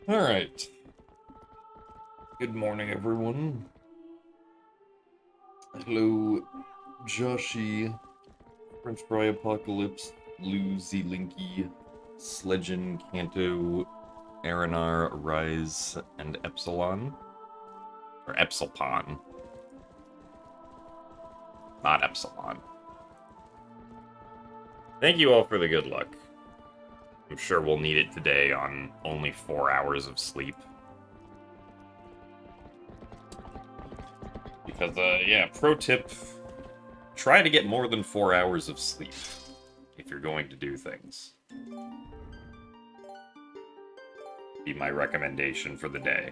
Alright. Good morning, everyone. Hello, Joshi, French Fry Apocalypse, Lou Linky, Sledgen, Kanto, Aranar, Rise, and Epsilon. Or Epsilpon. Not Epsilon. Thank you all for the good luck. I'm sure we'll need it today on only 4 hours of sleep. Because, yeah, pro tip, try to get more than 4 hours of sleep if you're going to do things. Be my recommendation for the day.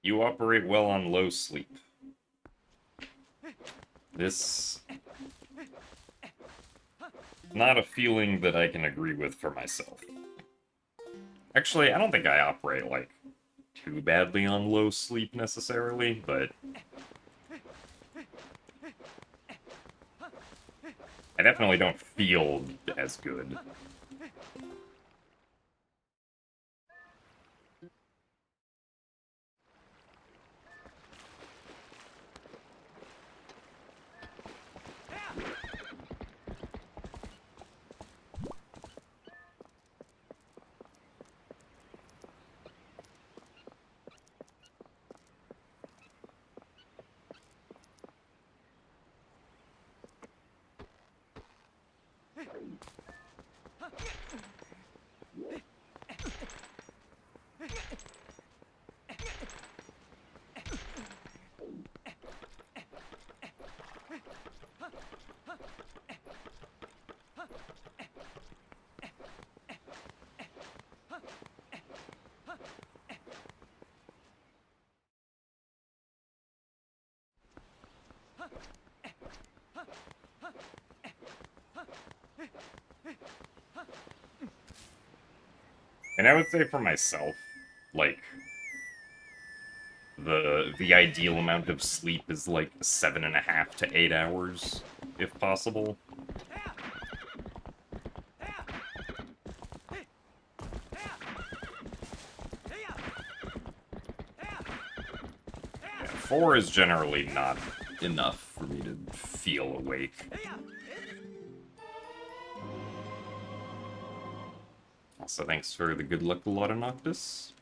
You operate well on low sleep. This... not a feeling that I can agree with for myself. Actually, I don't think I operate, like, too badly on low sleep necessarily, but... I definitely don't feel as good. And I would say for myself, like, the ideal amount of sleep is like 7.5 to 8 hours, if possible. Yeah, 4 is generally not enough for me to feel awake. Also, thanks for the good luck, Lotta Noctis.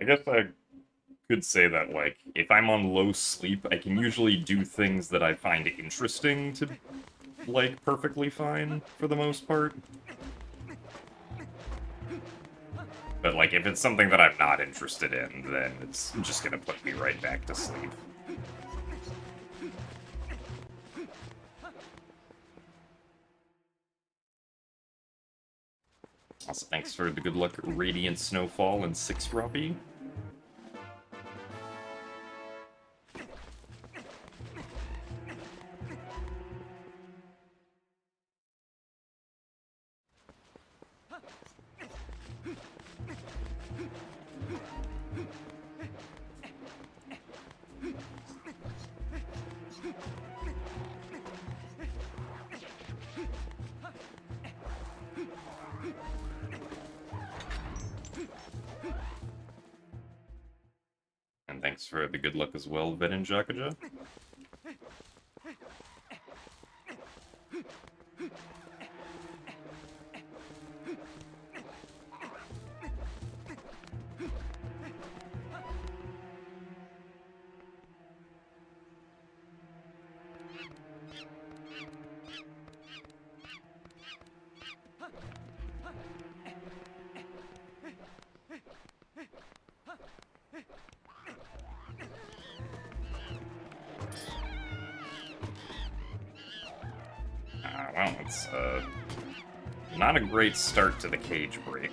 I guess I could say that, like, if I'm on low sleep, I can usually do things that I find interesting to, like, perfectly fine, for the most part. But, like, if it's something that I'm not interested in, then it's just gonna put me right back to sleep. Also, thanks for the good luck, Radiant Snowfall and 6 Robbie. And thanks for the good luck as well, Ven and Jakaja. Well, it's not a great start to the cage break.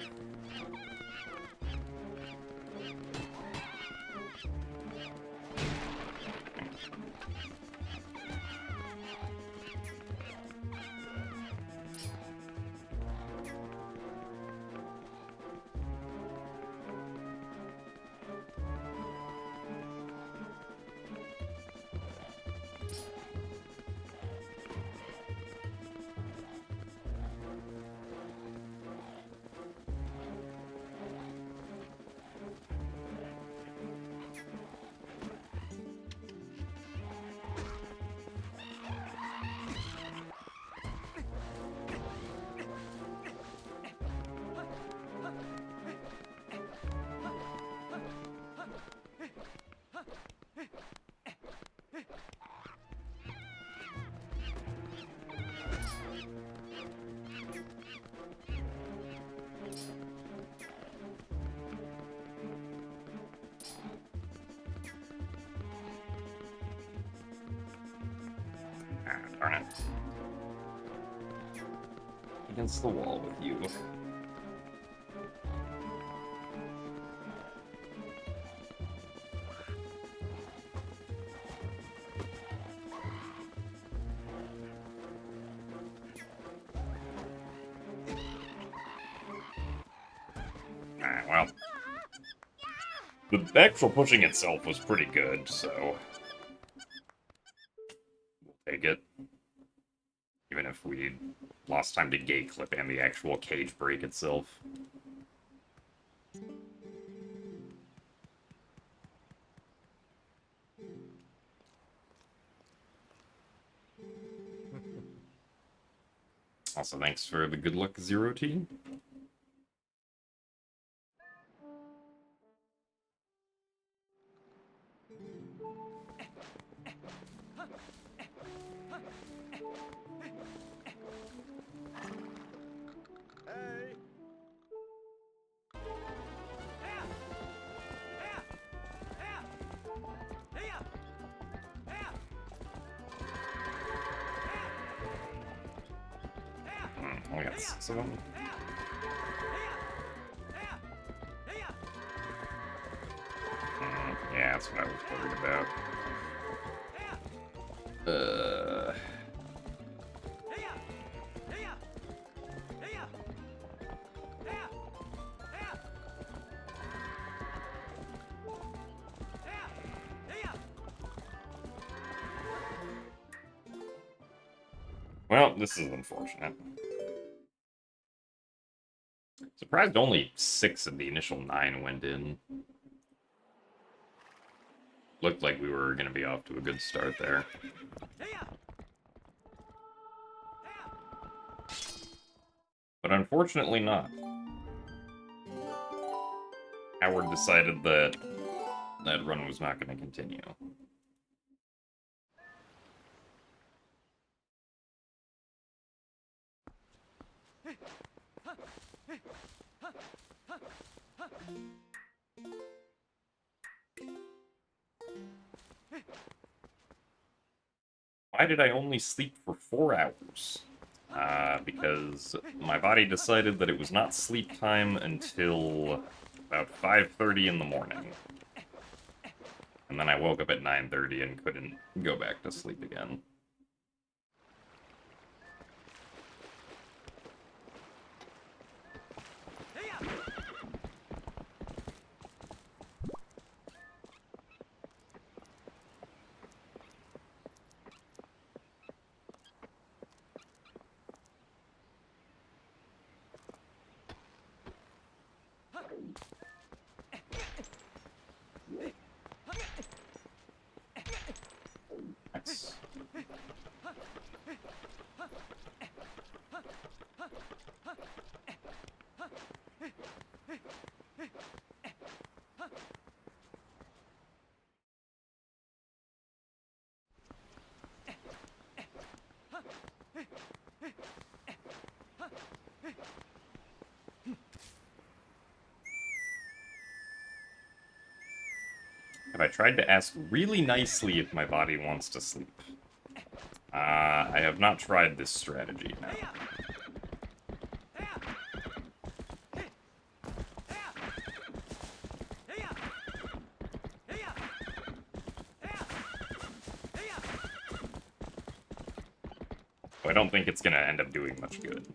Darn it. Against the wall with you. Alright, well. The actual pushing itself was pretty good, so... we'll take it. Even if we lost time to gate clip and the actual cage break itself. Also, thanks for the good luck, Zero T. We got 6 of them. Yeah, that's what I was worried about. Well, this is unfortunate. Surprised only 6 of the initial 9 went in. Looked like we were going to be off to a good start there. But unfortunately not. Howard decided that that run was not going to continue. Why did I only sleep for 4 hours? Because my body decided that it was not sleep time until about 5:30 in the morning. And then I woke up at 9:30 and couldn't go back to sleep again. Nice. Have I tried to ask really nicely if my body wants to sleep? I have not tried this strategy, no. I don't think it's gonna end up doing much good.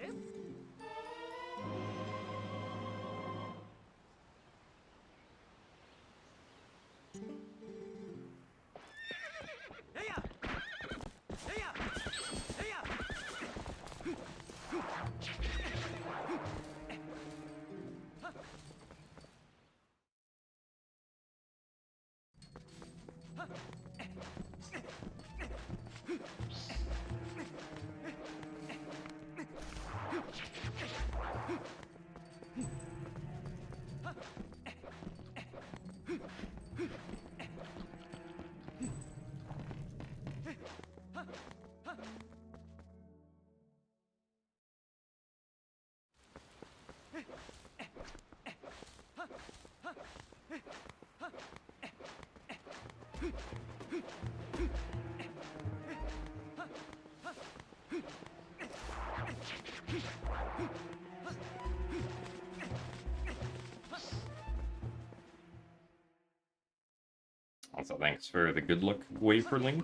Also, thanks for the good luck wafer link.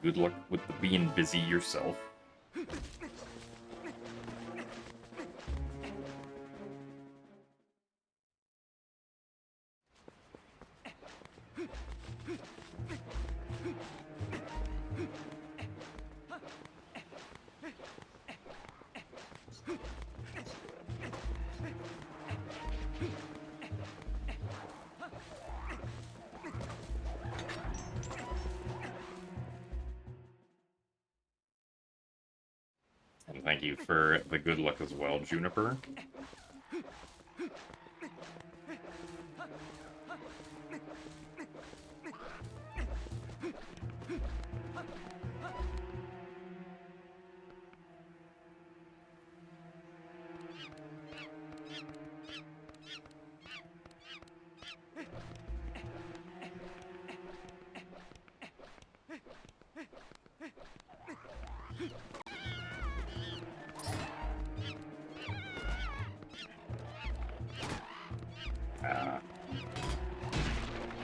Good luck with the being busy yourself. And thank you for the good luck as well, Juniper.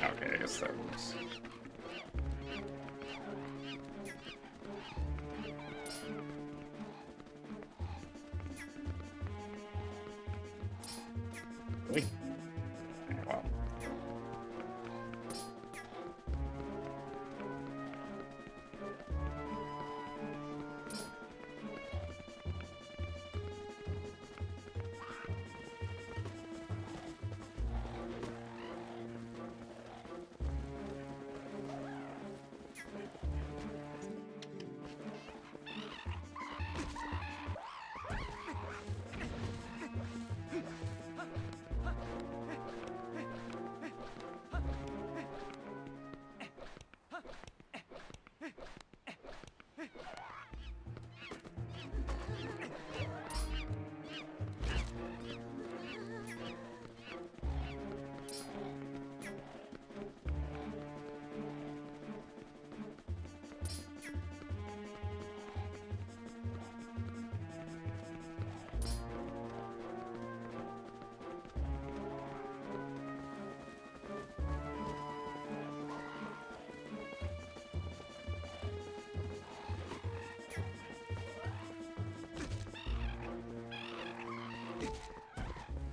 Okay, I guess that works. Wait. Wow.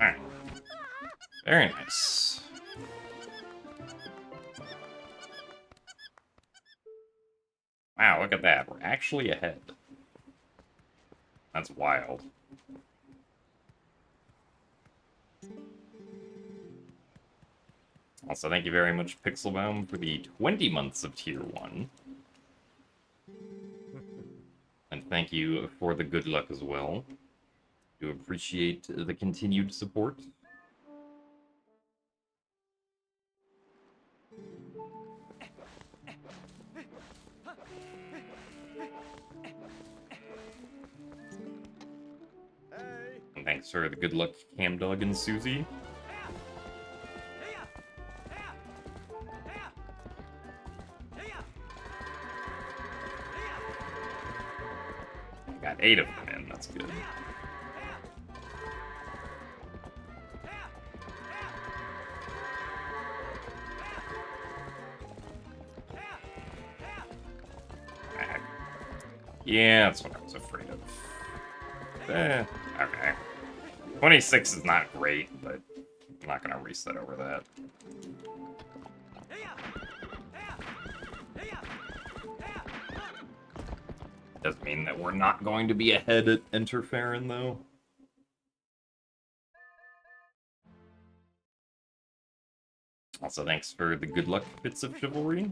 Alright. Very nice. Wow, look at that. We're actually ahead. That's wild. Also, thank you very much, Pixelbaum, for the 20 months of Tier 1. And thank you for the good luck as well. Do appreciate the continued support. And thanks for the good luck, Camdog and Susie. Got 8 of them in, that's good. Yeah, that's what I was afraid of. Okay. 26 is not great, but I'm not gonna reset over that. Doesn't mean that we're not going to be ahead at Interferon, though. Also, thanks for the good luck bits of chivalry.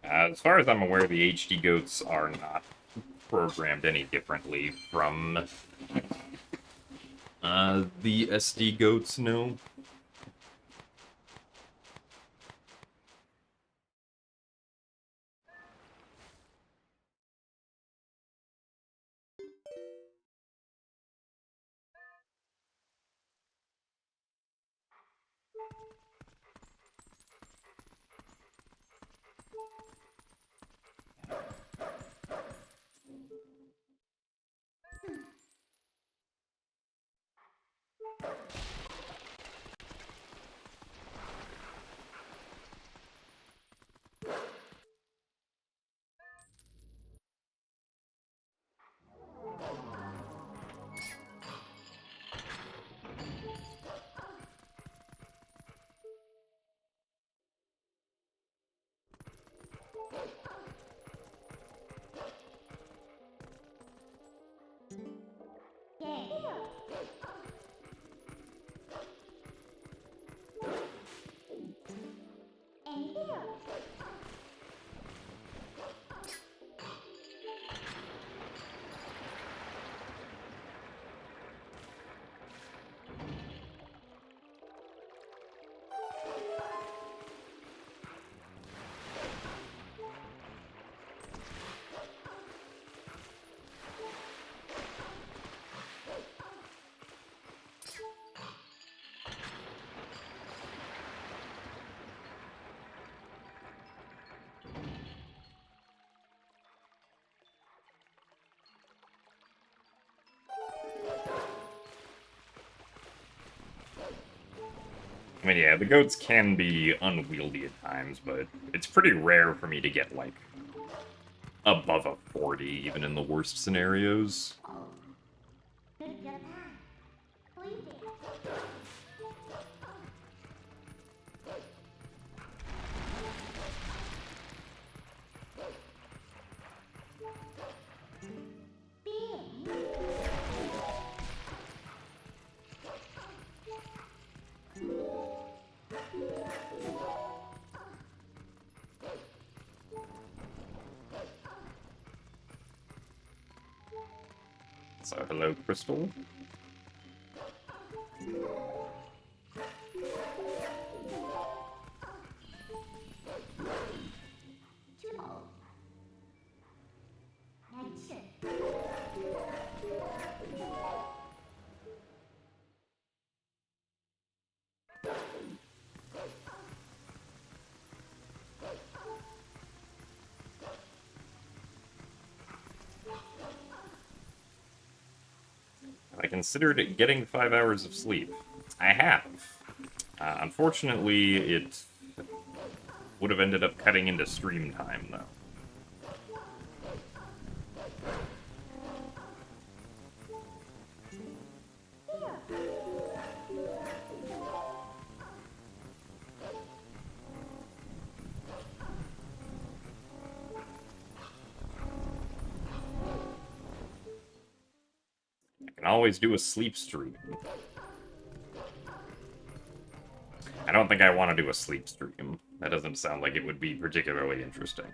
As far as I'm aware, the HD goats are not programmed any differently from the SD goats, no. I mean, yeah, the goats can be unwieldy at times, but it's pretty rare for me to get, like, above a 40, even in the worst scenarios. So, hello, Crystal. I considered getting 5 hours of sleep. I have. Unfortunately, it would have ended up cutting into stream time, though. I can always do a sleep stream. I don't think I want to do a sleep stream. That doesn't sound like it would be particularly interesting.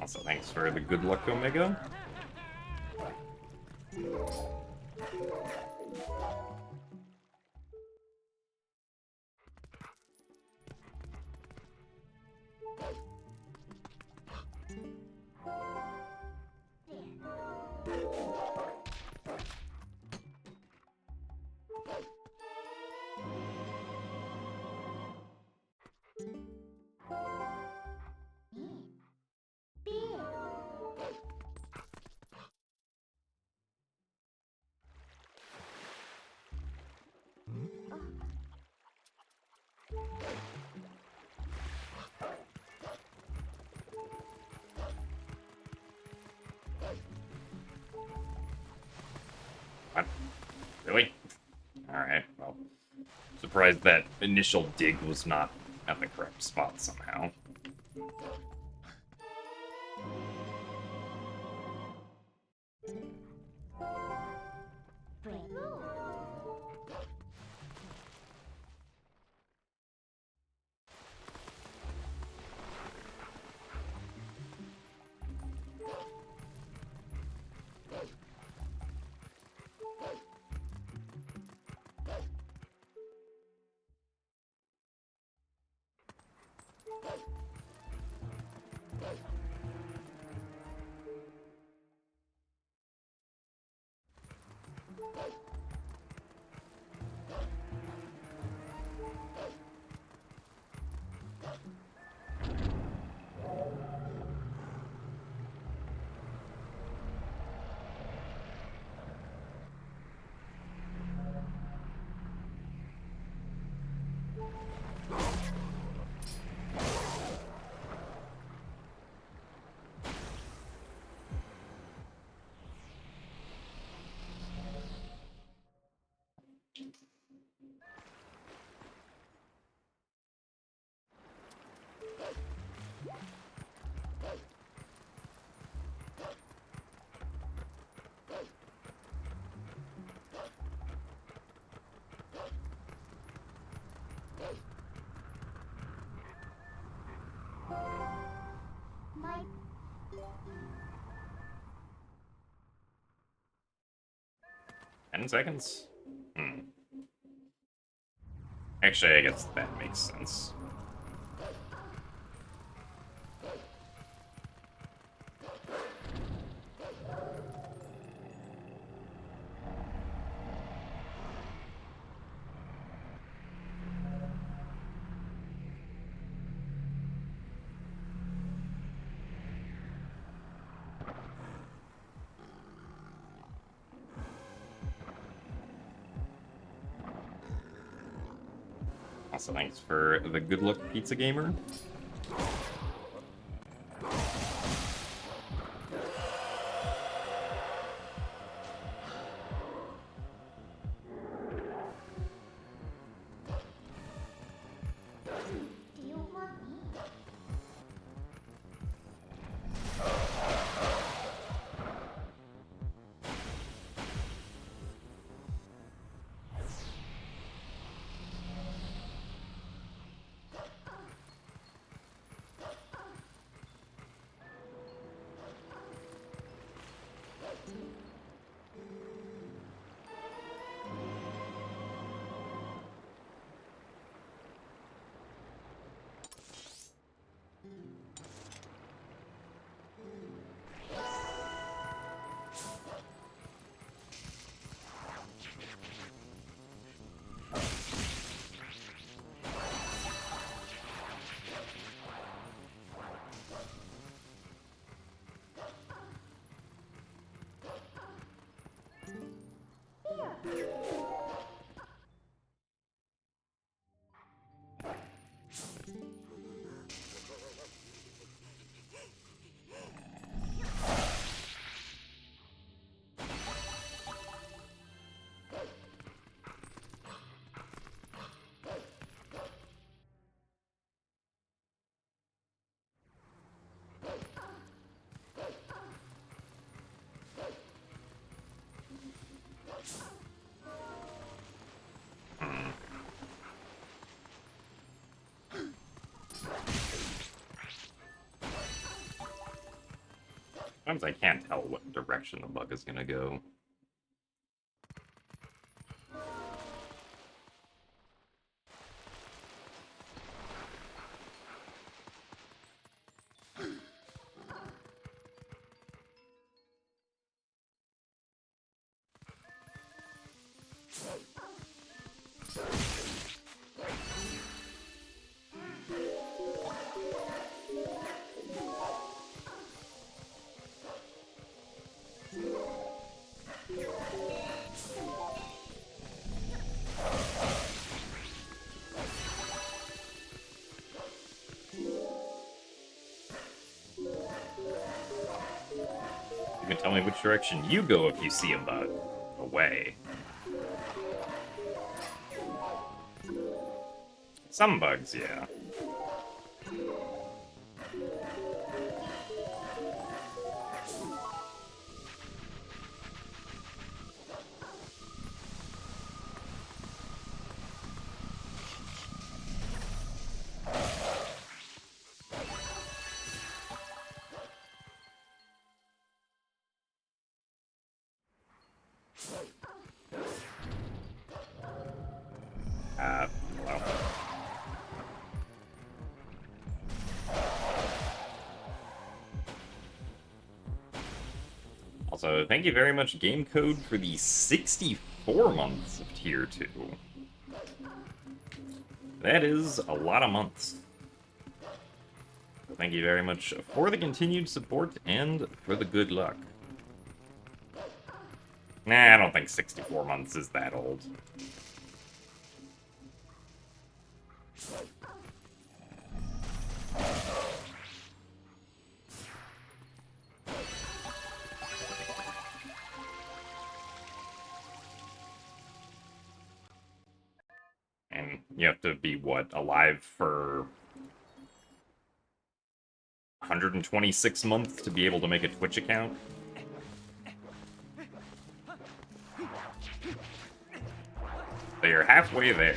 Also, thanks for the good luck, Omega. What? Really? Alright, well. Surprised that initial dig was not at the correct spot somehow. My 10 seconds? Actually, I guess that makes sense. Also, thanks for the good luck, Pizza Gamer. do you want me? Sometimes I can't tell what direction the bug is gonna go. You can tell me which direction you go if you see a bug. Away. Some bugs, yeah. Well. Also, thank you very much, Game Code, for the 64 months of Tier 2. That is a lot of months. So thank you very much for the continued support and for the good luck. Nah, I don't think 64 months is that old. And you have to be, what, alive for 126 months to be able to make a Twitch account? So you're halfway there.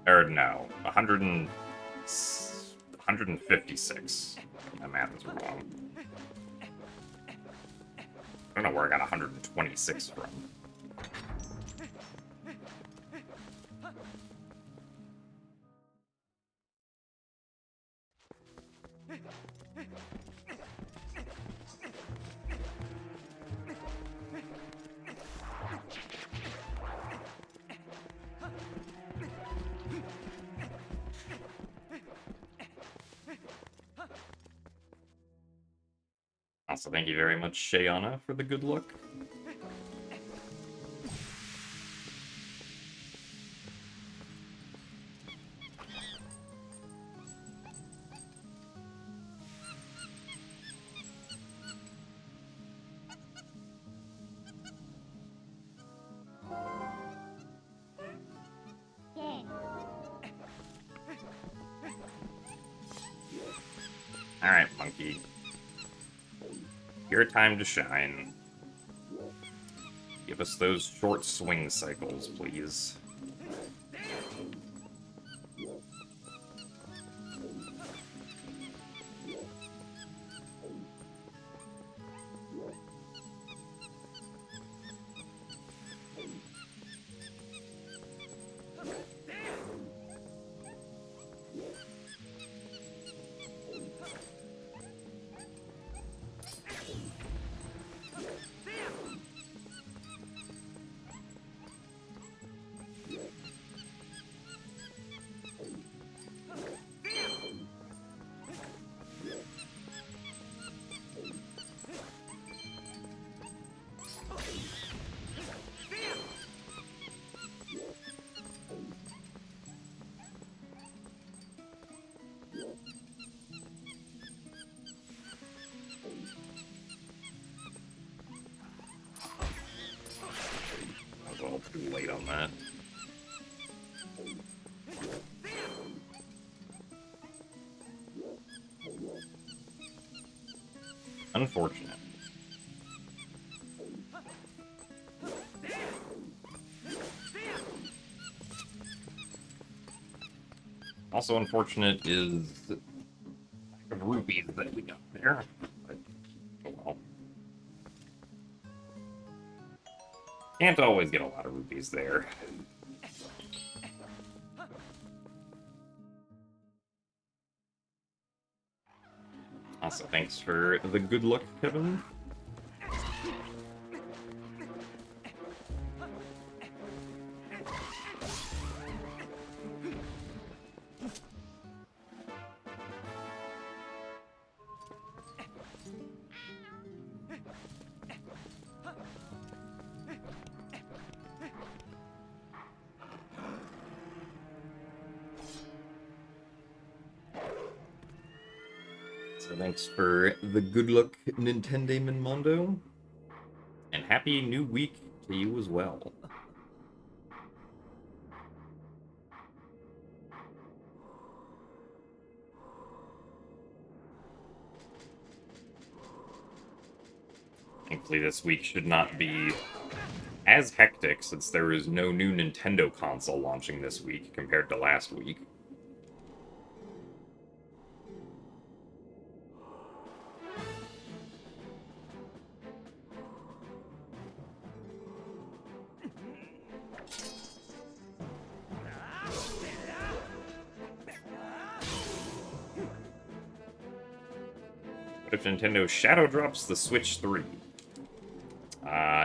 Or no, 156. My math is wrong. I don't know where I got 126 from. Also, thank you very much, Shayana, for the good luck. Alright, monkey. Your time to shine. Give us those short swing cycles, please. on that. Unfortunate. Also unfortunate is the lack of rupees that we got there. But, oh well. Can't always get a lot of rupees there. Also, thanks for the good luck, Kevin. So thanks for the good luck, Nintendo Mondo. And happy new week to you as well. Thankfully this week should not be as hectic since there is no new Nintendo console launching this week compared to last week. If Nintendo shadow drops the Switch 3,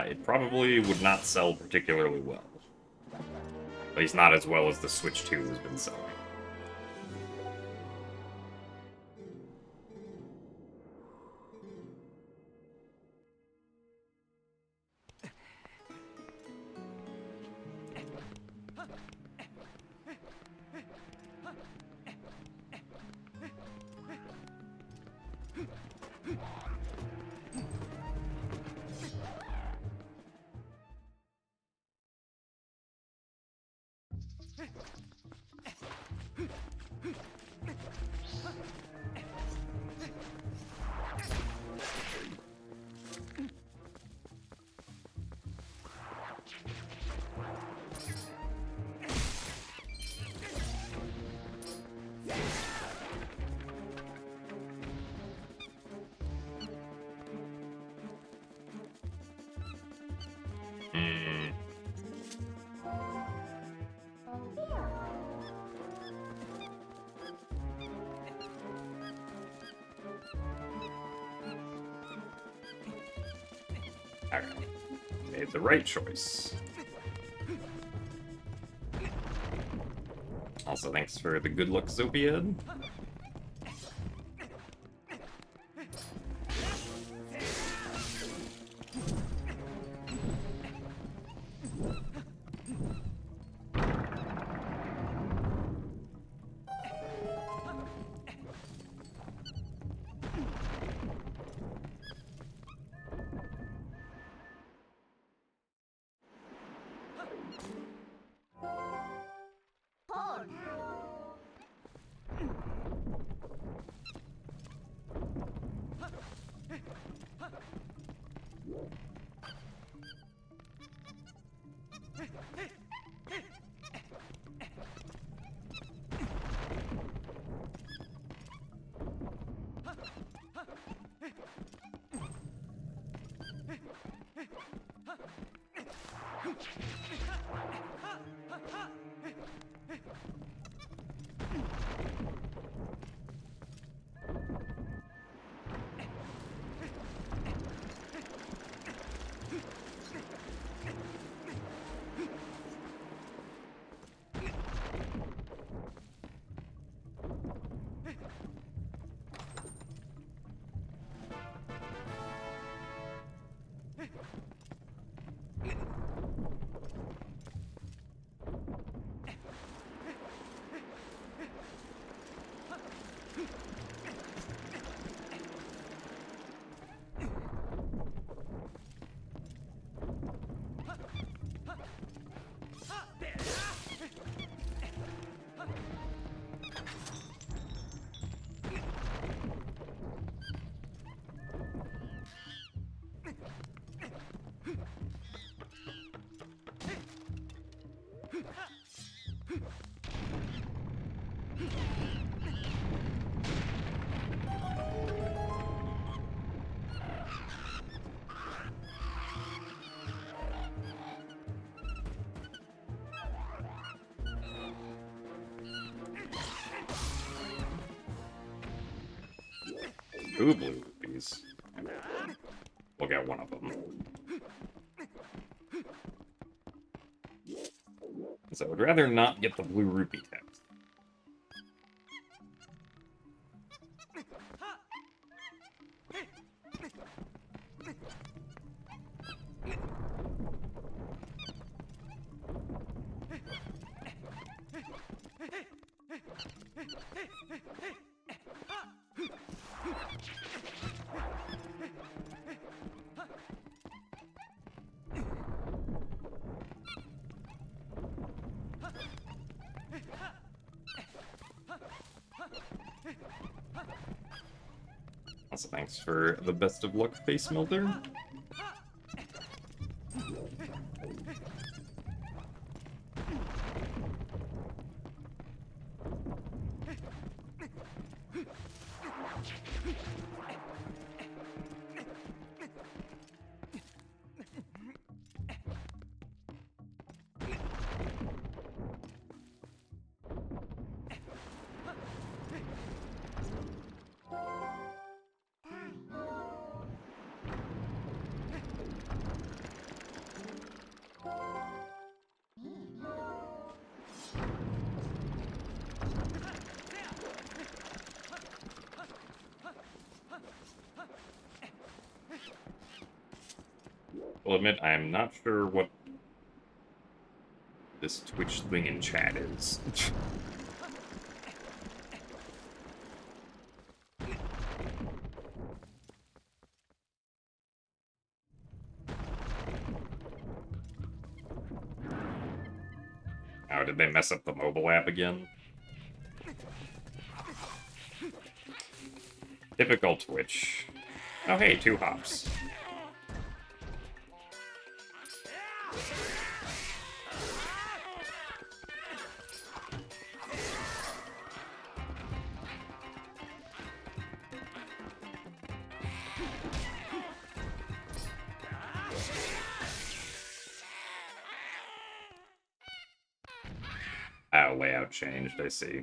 it probably would not sell particularly well. At least not as well as the Switch 2 has been selling. Alright. Made the right choice. Also, thanks for the good luck, Zopiad. 2 blue rupees. We'll get one of them. So I would rather not get the blue rupee text. Also, thanks for the best of luck face melter. I'll admit, I am not sure what this Twitch thing in chat is. Oh, did they mess up the mobile app again? Typical Twitch. Oh hey, 2 hops. Oh, layout changed, I see.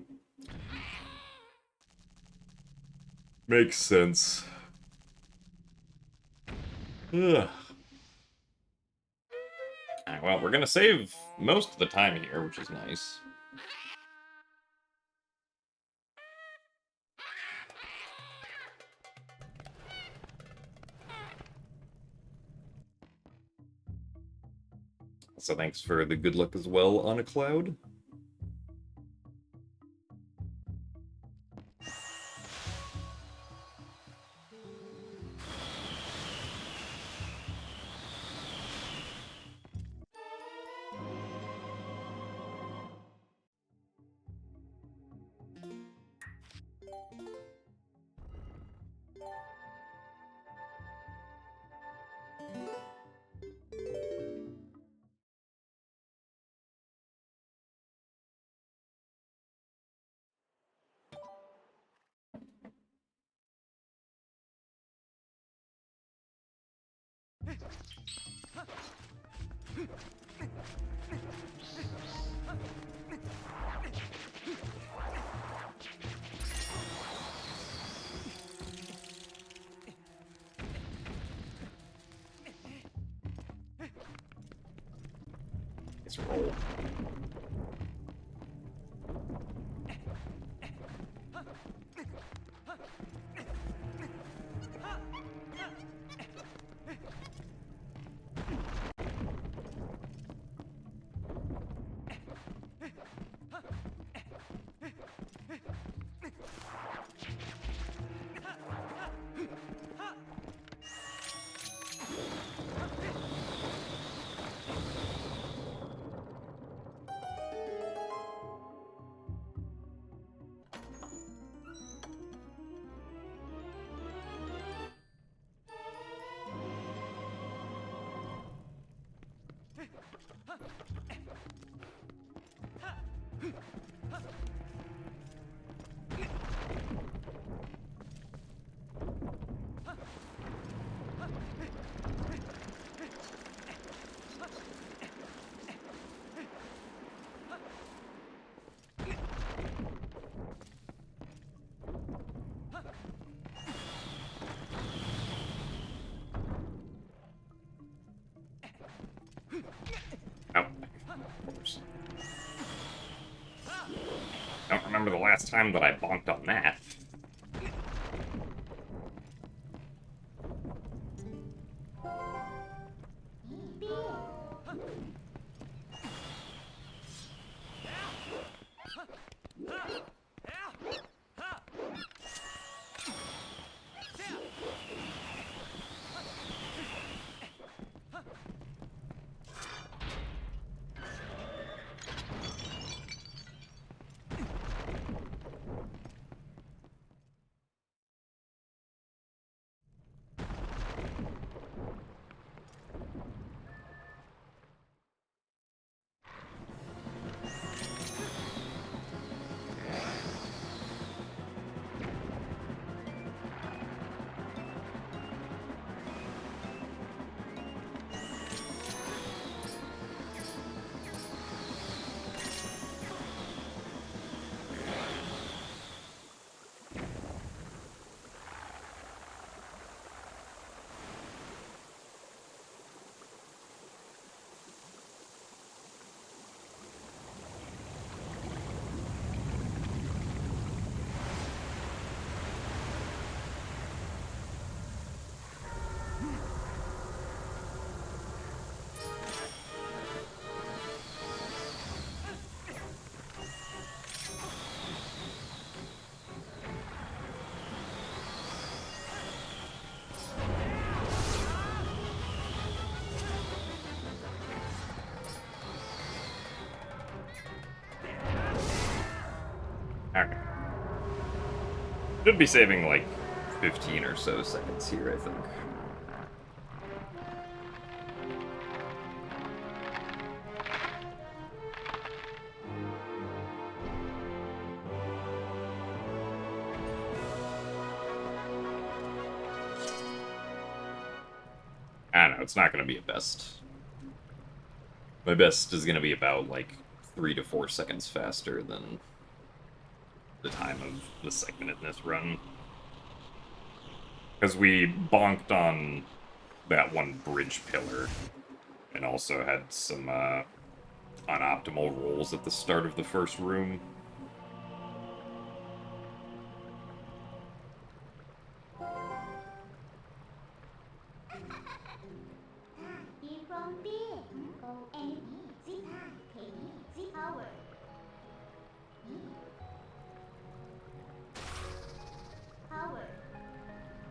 Makes sense. Ugh. Alright, well, we're gonna save most of the time here, which is nice. So thanks for the good luck as well on a cloud. Let's roll. remember the last time that I bonked on that. Okay. Should be saving like 15 or so seconds here, I think. I don't know, it's not going to be a best. My best is going to be about like 3 to 4 seconds faster than the time of the segment in this run. Because we bonked on that one bridge pillar, and also had some unoptimal rolls at the start of the first room.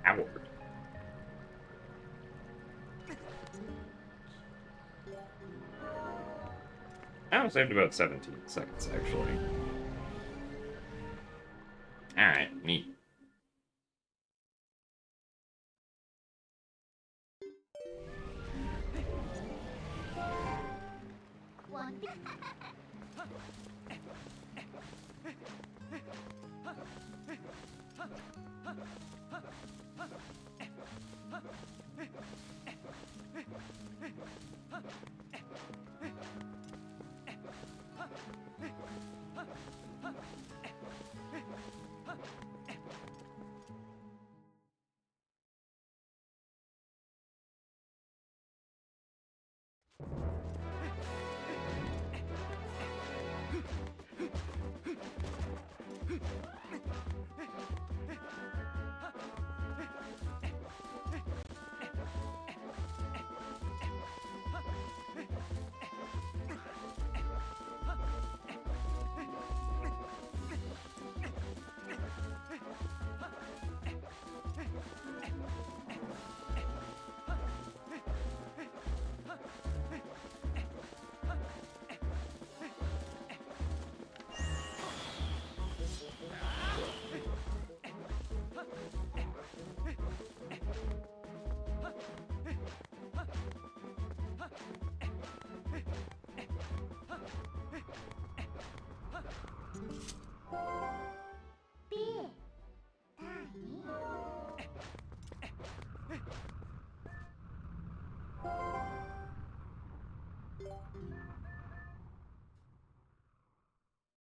Howard. I saved about 17 seconds, actually. Alright, neat.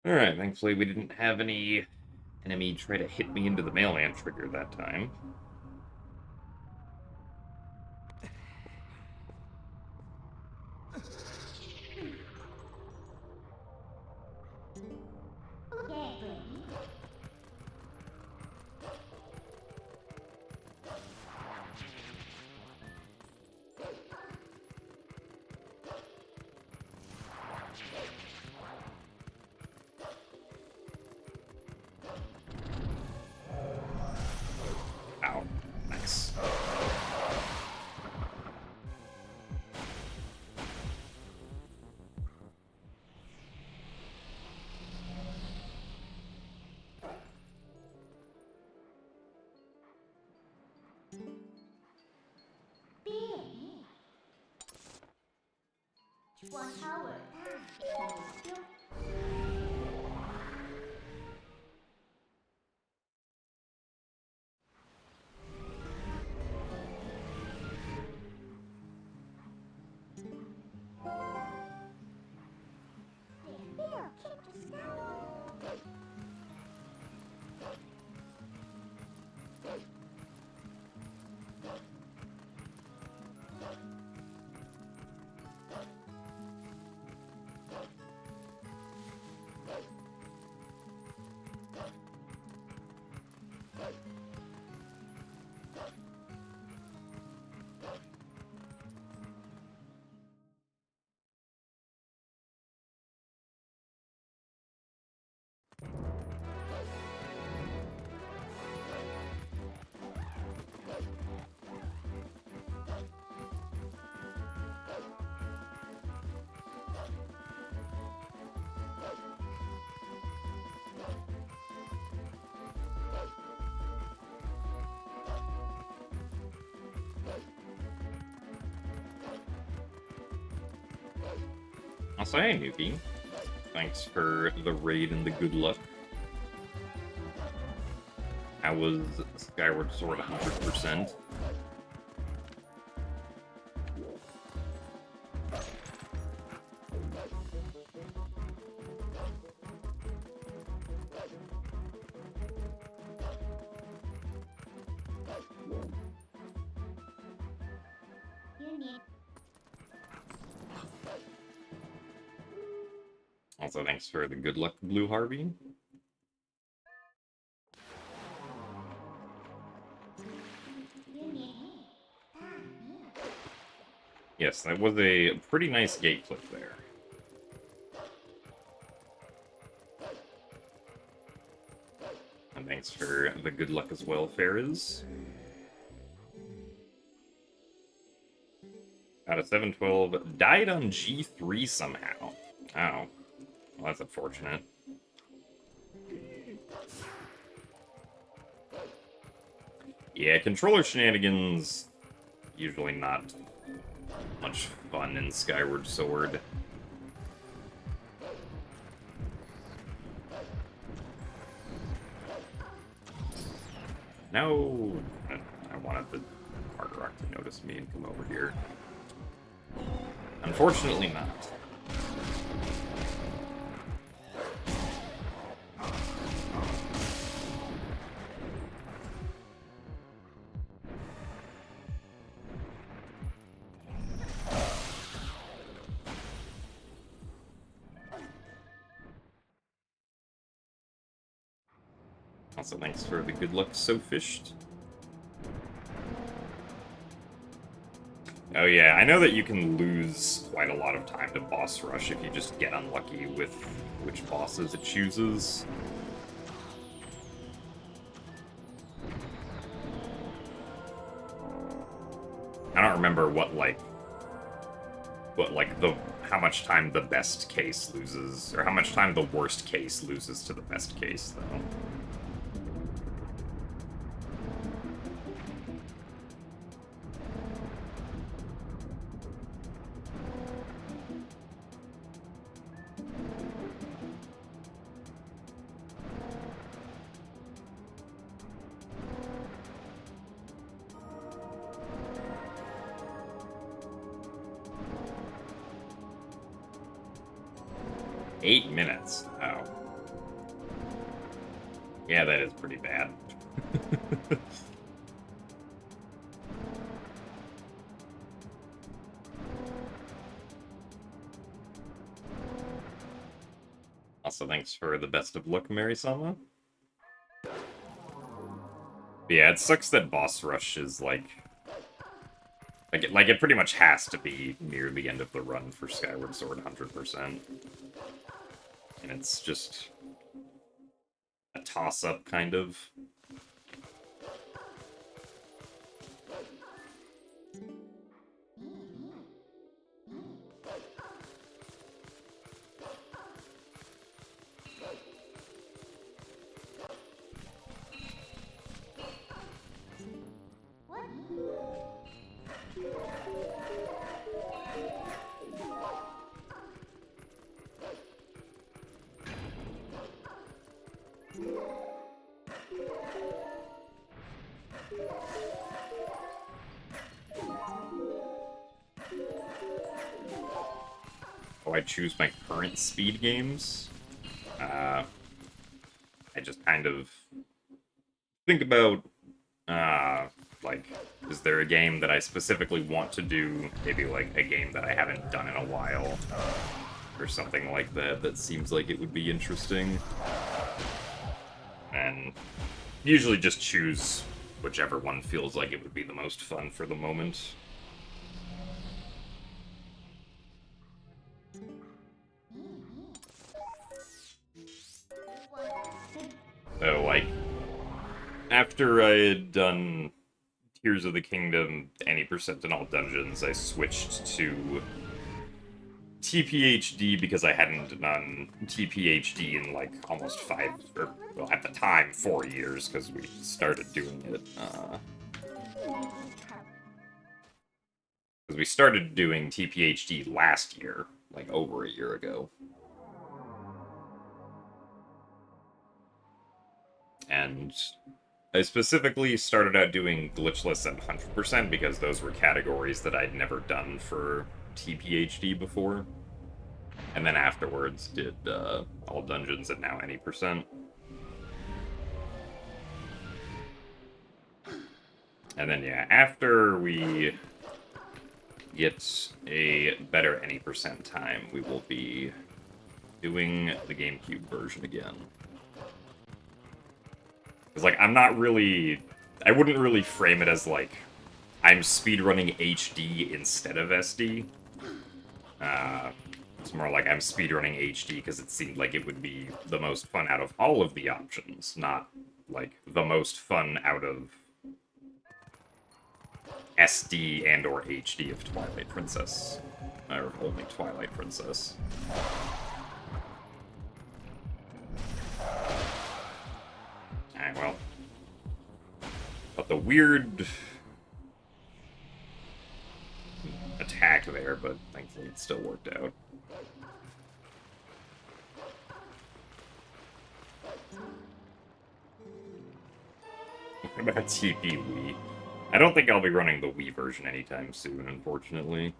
Alright, thankfully we didn't have any enemy try to hit me into the mailman trigger that time. I'll say, hey, Nuki. Thanks for the raid and the good luck. How was Skyward Sword 100%? Also, thanks for the good luck, Blue Harvey. Yes, that was a pretty nice gate flip there. And thanks for the good luck as well, Fariz. Out of 712, died on G3 somehow. Oh, well, that's unfortunate. Yeah, controller shenanigans, usually not much fun in Skyward Sword. No! I wanted the hard rock to notice me and come over here. Unfortunately not. Also, thanks for the good luck, so fished. Oh yeah, I know that you can lose quite a lot of time to boss rush if you just get unlucky with which bosses it chooses. I don't remember how much time the best case loses, or how much time the worst case loses to the best case, though. 8 minutes. Oh. Yeah, that is pretty bad. Also, thanks for the best of luck, Mary-sama. Yeah, it sucks that boss rush is like it pretty much has to be near the end of the run for Skyward Sword 100%. And it's just a toss-up, kind of. how I choose my current speed games. I just kind of think about, like, is there a game that I specifically want to do? Maybe, like, a game that I haven't done in a while, or something like that, that seems like it would be interesting. And usually just choose whichever one feels like it would be the most fun for the moment. So, like, after I had done Tears of the Kingdom, any percent in all dungeons, I switched to TPHD because I hadn't done TPHD in like almost 5, or well, at the time, 4 years, because we started doing it. Because we started doing TPHD last year, like over a year ago. And I specifically started out doing glitchless and 100% because those were categories that I'd never done for TPHD before. And then afterwards did all dungeons at now any percent. And then, yeah, after we get a better any percent time, we will be doing the GameCube version again. Because, like, I'm not really... I wouldn't really frame it as, like, I'm speedrunning HD instead of SD. It's more like I'm speedrunning HD because it seemed like it would be the most fun out of all of the options, not, like, the most fun out of SD and or HD of Twilight Princess. Or only Twilight Princess. Alright, well. But the weird attack there, but thankfully it still worked out. What about TP Wii? I don't think I'll be running the Wii version anytime soon, unfortunately.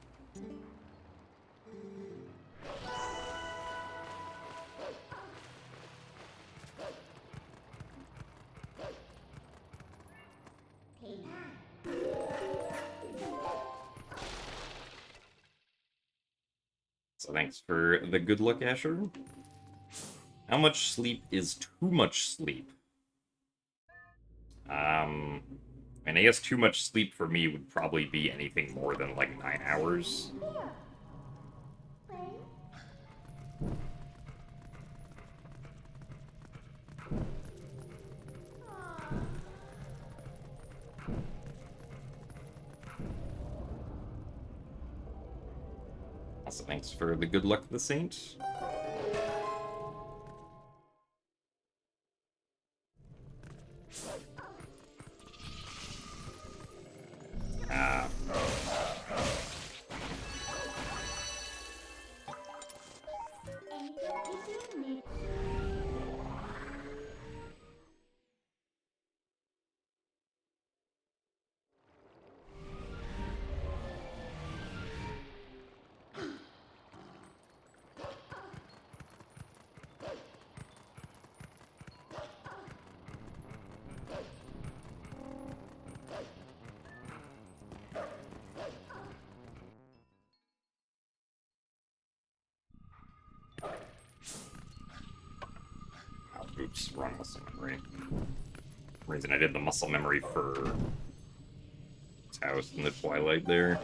So thanks for the good luck, Asher. How much sleep is too much sleep? And I guess too much sleep for me would probably be anything more than like 9 hours. Also, thanks for the good luck, the Saint. Oops, wrong muscle memory. The reason I did the muscle memory for House in the Twilight there.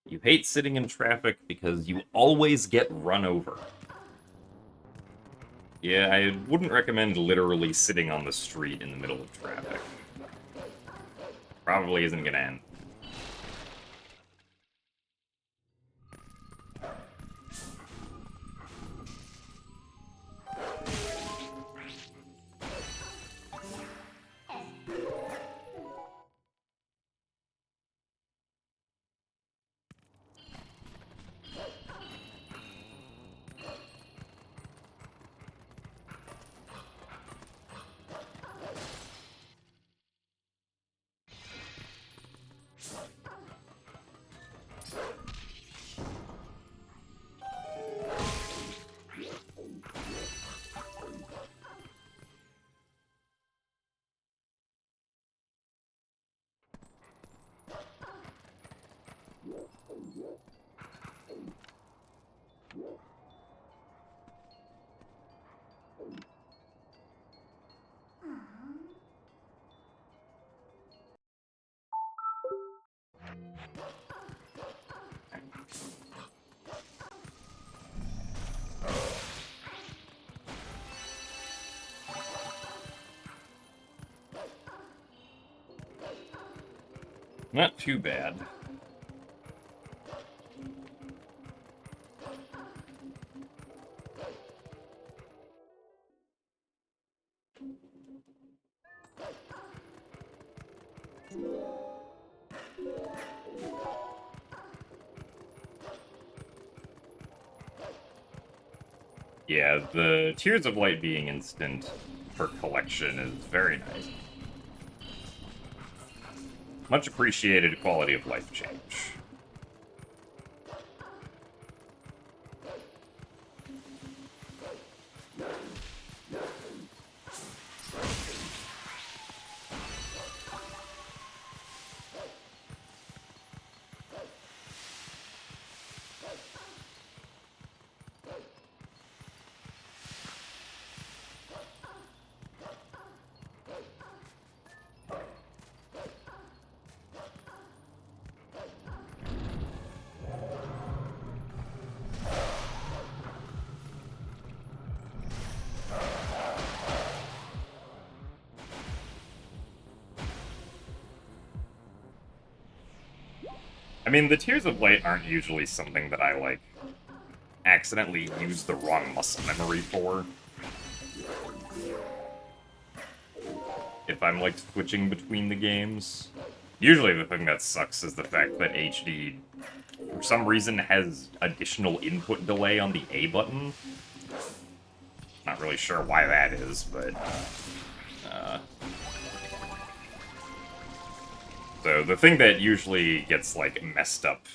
You hate sitting in traffic because you always get run over. Yeah, I wouldn't recommend literally sitting on the street in the middle of traffic. Probably isn't gonna end. Not too bad. Yeah, the Tears of Light being instant for collection is very nice. Much appreciated quality of life change. I mean, the Tears of Light aren't usually something that I, like, accidentally use the wrong muscle memory for. If I'm, like, switching between the games. Usually the thing that sucks is the fact that HD, for some reason, has additional input delay on the A button. Not really sure why that is, but... So the thing that usually gets, like, messed up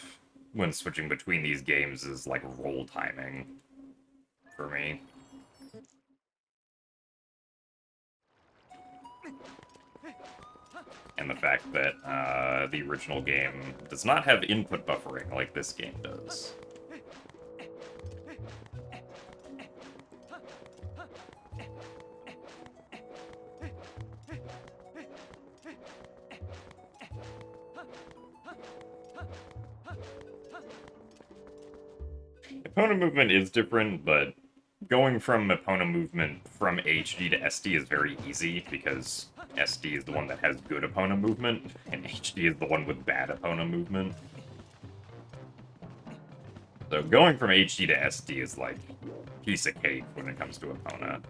when switching between these games is, like, roll timing for me. And the fact that the original game does not have input buffering like this game does. Opponent movement is different, but going from opponent movement from HD to SD is very easy, because SD is the one that has good opponent movement, and HD is the one with bad opponent movement. So going from HD to SD is like piece of cake when it comes to opponent.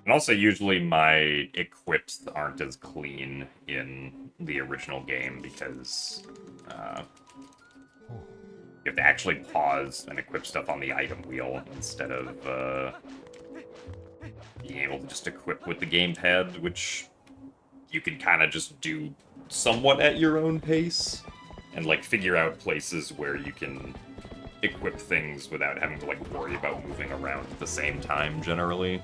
And also, usually my equips aren't as clean in the original game because you have to actually pause and equip stuff on the item wheel instead of being able to just equip with the gamepad, which you can kind of just do somewhat at your own pace and, like, figure out places where you can equip things without having to, like, worry about moving around at the same time, generally.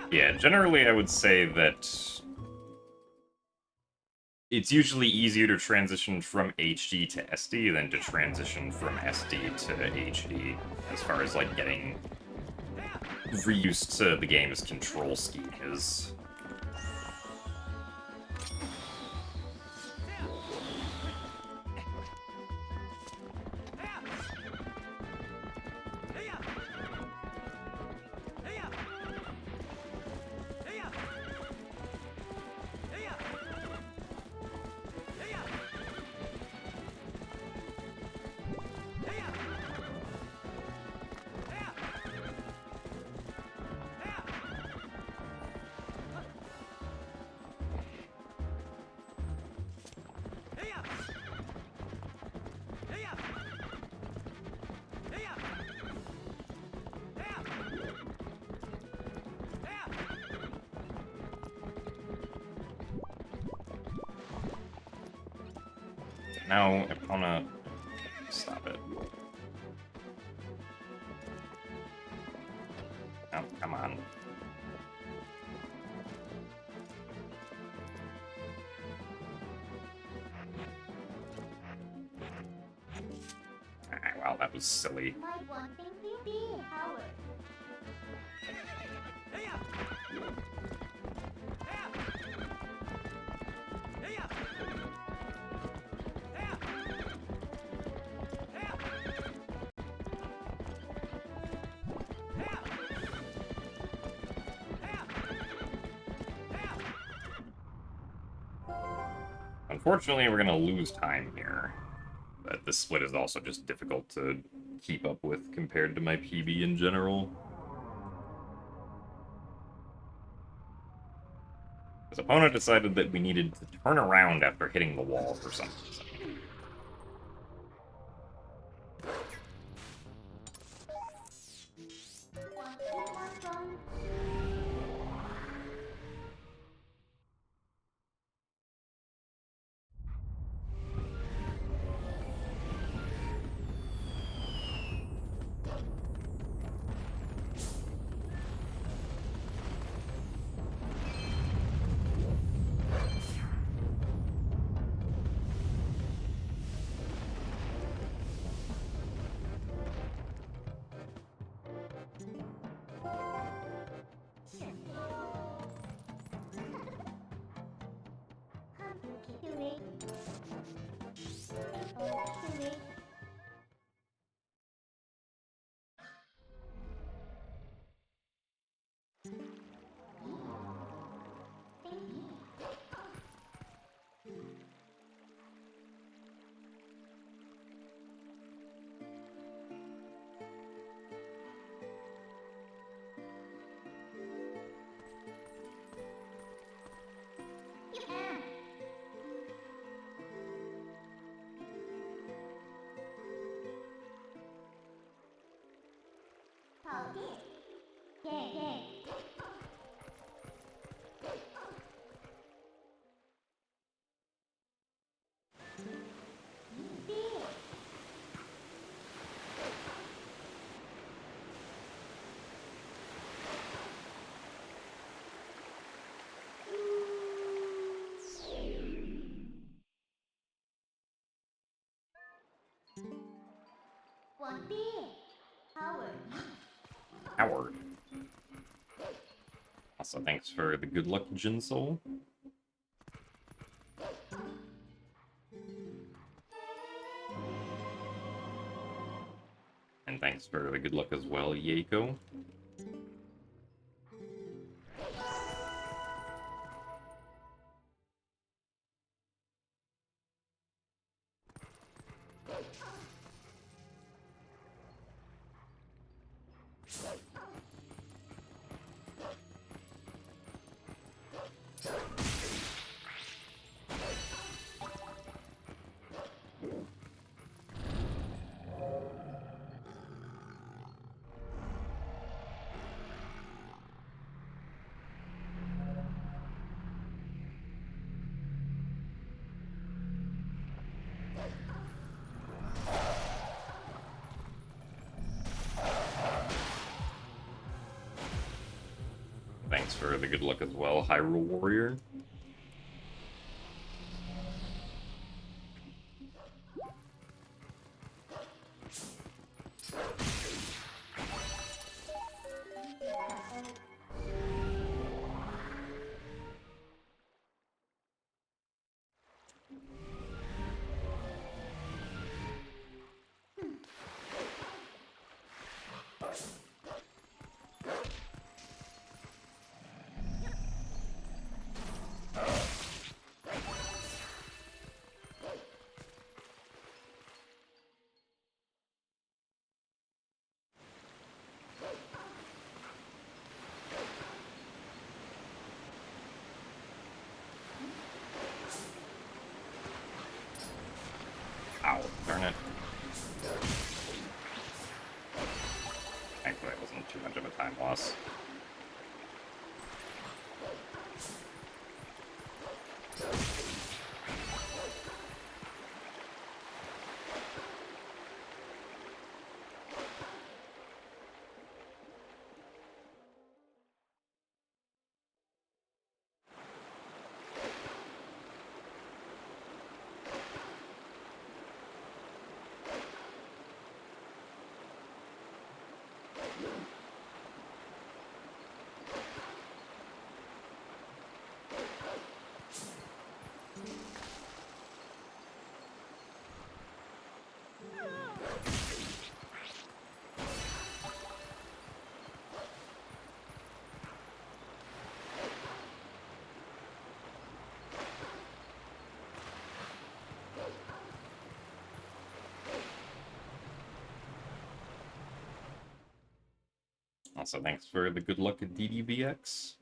Yeah, generally I would say that it's usually easier to transition from HD to SD than to transition from SD to HD, as far as, like, getting reused to the game's control scheme is. No, Epona... Stop it. Oh, come on. Ah, well, that was silly. Unfortunately, we're gonna lose time here. But this split is also just difficult to keep up with compared to my PB in general. His opponent decided that we needed to turn around after hitting the wall for some reason. Howard. Also, thanks for the good luck, Jinsoul. And thanks for the good luck as well, Yeiko. Thanks for the good luck as well, Hyrule Warrior. Ow, darn it. Thankfully, it wasn't too much of a time loss. Also, thanks for the good luck at DDVX.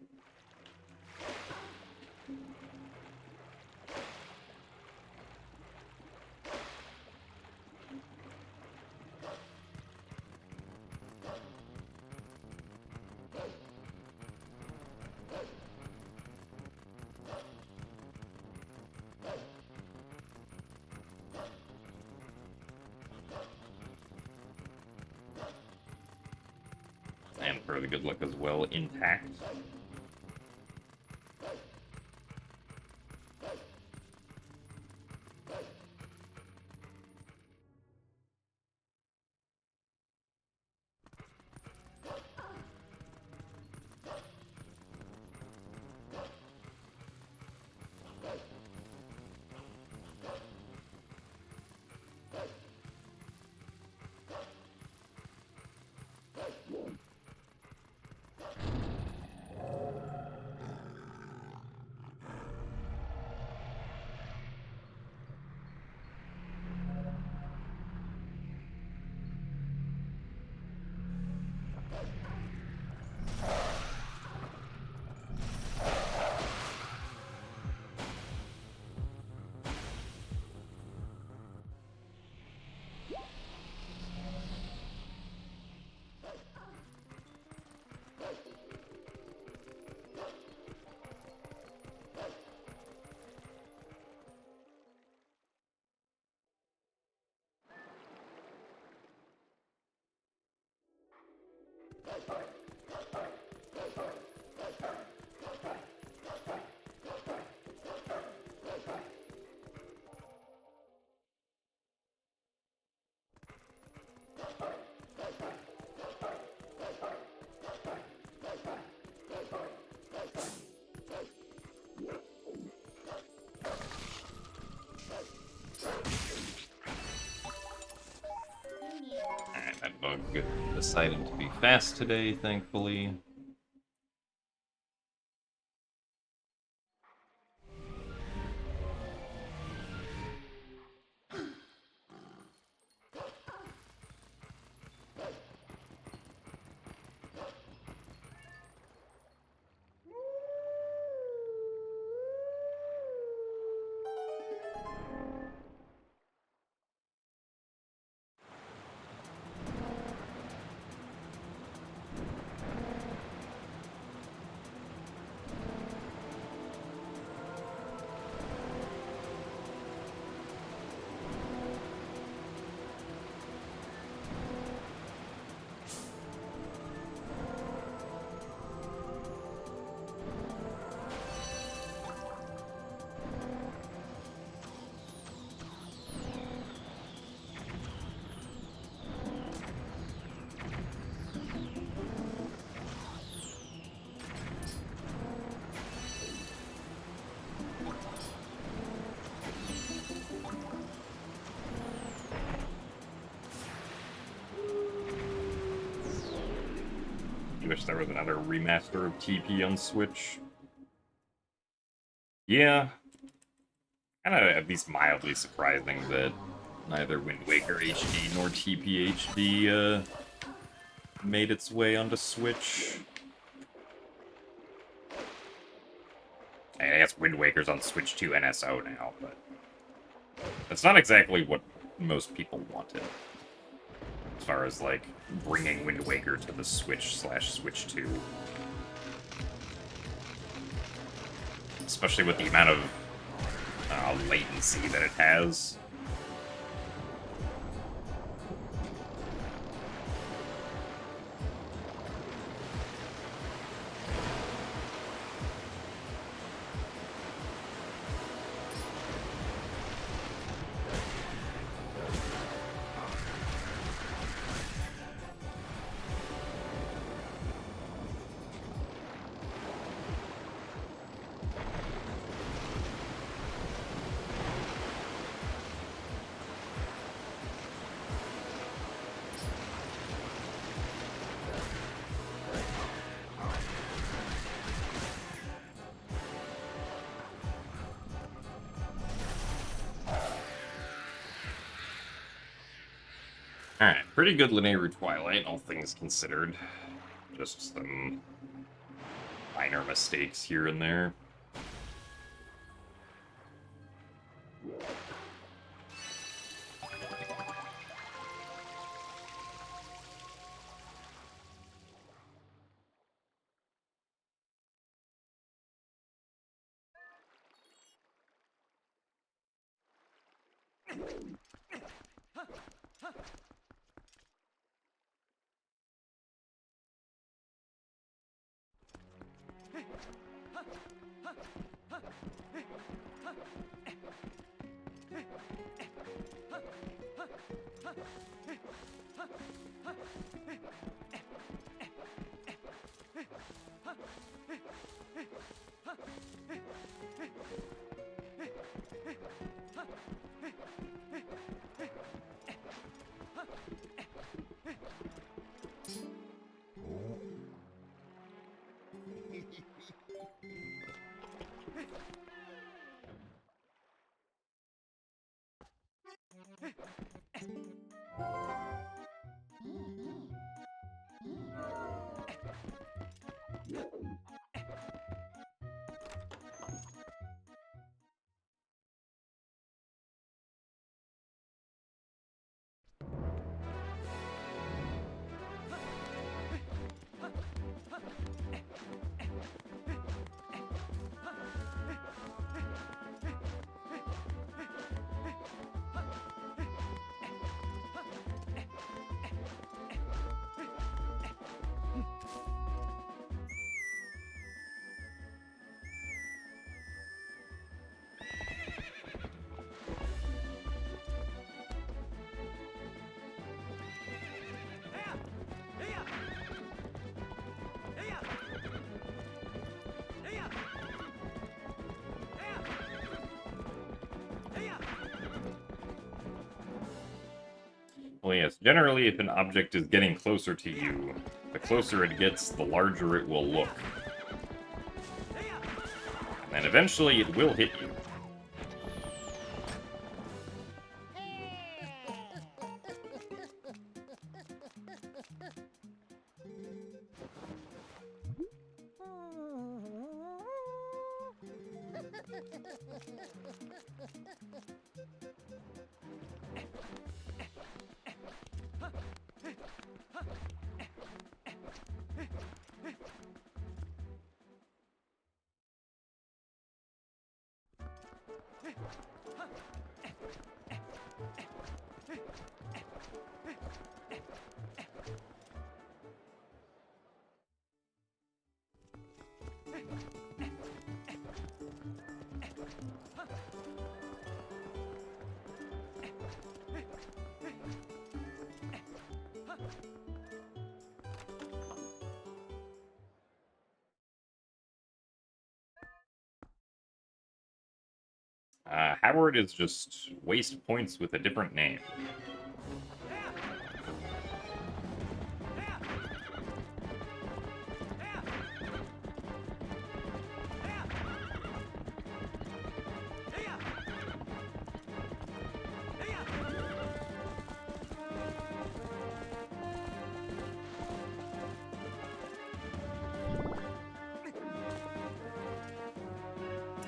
And for the good luck as well, intact. Alright, that bug decided to be fast today, thankfully. I wish there was another remaster of TP on Switch. Yeah. Kind of at least mildly surprising that neither Wind Waker HD nor TPHD made its way onto Switch. I guess Wind Waker's on Switch 2 NSO now, but that's not exactly what most people wanted. As far as, like, bringing Wind Waker to the Switch/Switch 2. Especially with the amount of latency that it has. Alright, pretty good Linear Twilight, all things considered. Just some minor mistakes here and there. Well, yes, generally if an object is getting closer to you, the closer it gets, the larger it will look. And then eventually it will hit you. Howard is just waste points with a different name.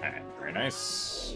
Alright, very nice.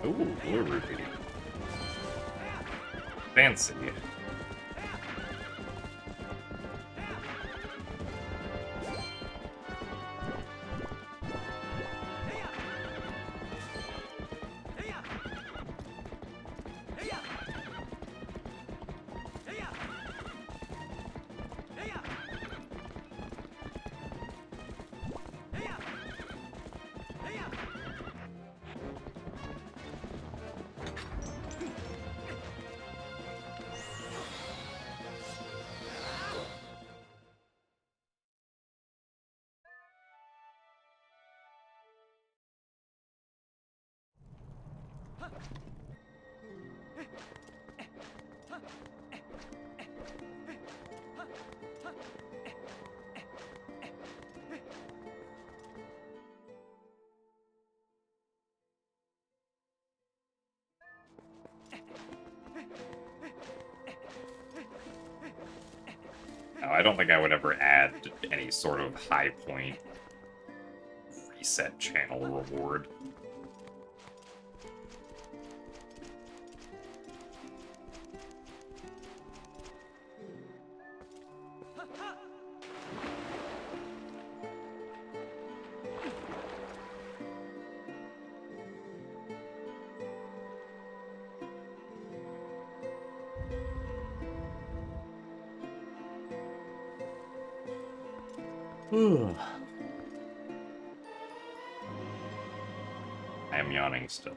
Ooh, blue rupee. Fancy. No, I don't think I would ever add any sort of high point reset channel reward. I am yawning still.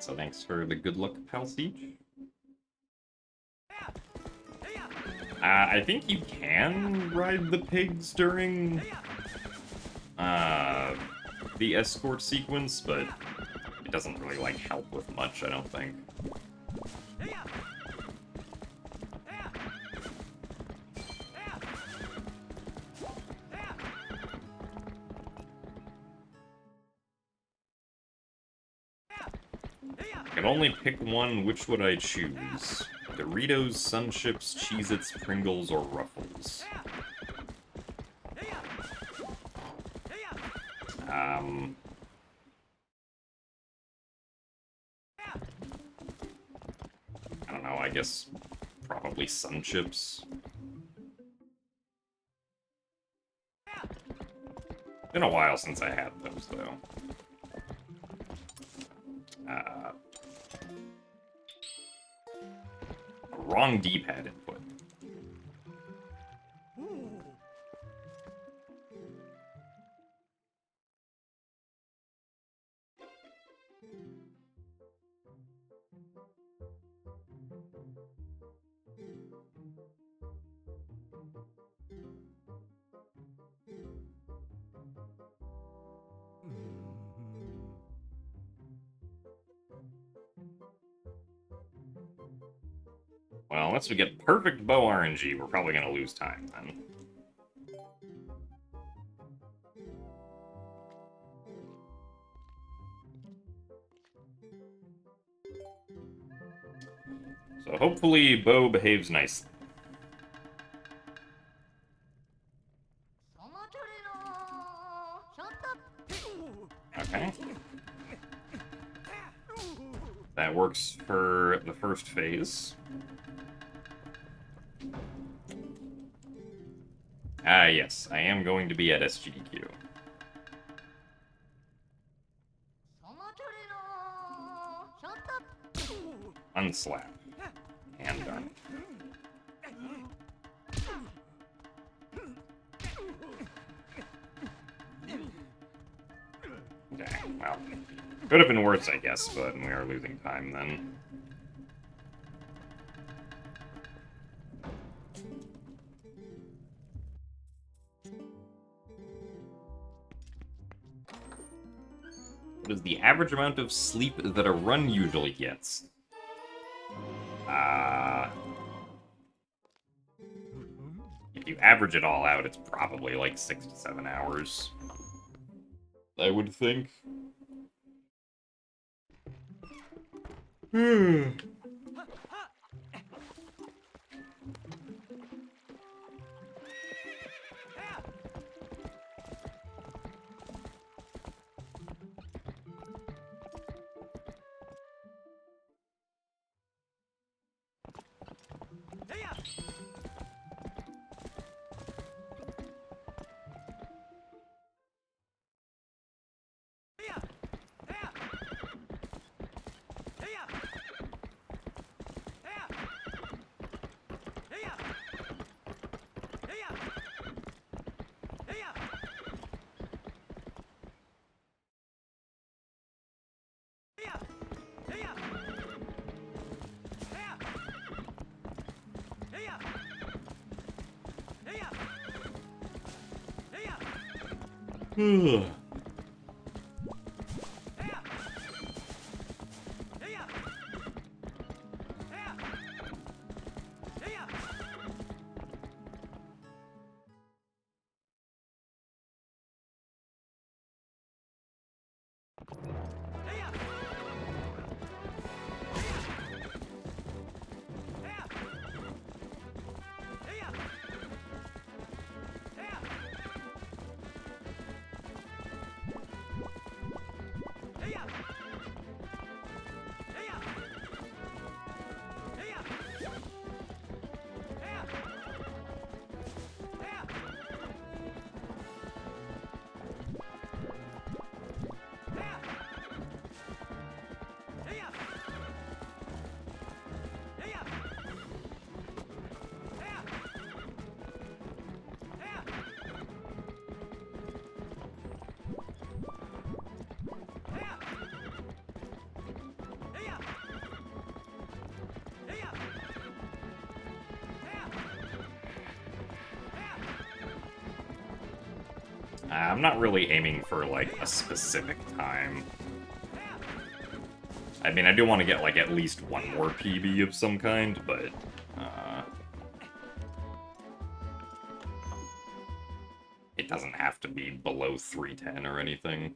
So thanks for the good luck, pal Siege. I think you can ride the pigs during the escort sequence, but it doesn't really like help with much, I don't think. I can only pick one, which would I choose? Doritos, Sunships, Cheez-Its, Pringles, or Ruffles? I don't know, I guess probably Sunships. Been a while since I had those, though. Wrong D-pad input. Well, unless we get perfect bow RNG, we're probably going to lose time then. So hopefully bow behaves nicely. Okay. That works for the first phase. Ah, yes, I am going to be at SGDQ. Unslap. And done. Dang, well. Could have been worse, I guess, but we are losing time then. What is the average amount of sleep that a run usually gets? If you average it all out, it's probably like 6 to 7 hours. I would think. I'm not really aiming for, like, a specific time. I mean, I do want to get, like, at least one more PB of some kind, but... it doesn't have to be below 310 or anything.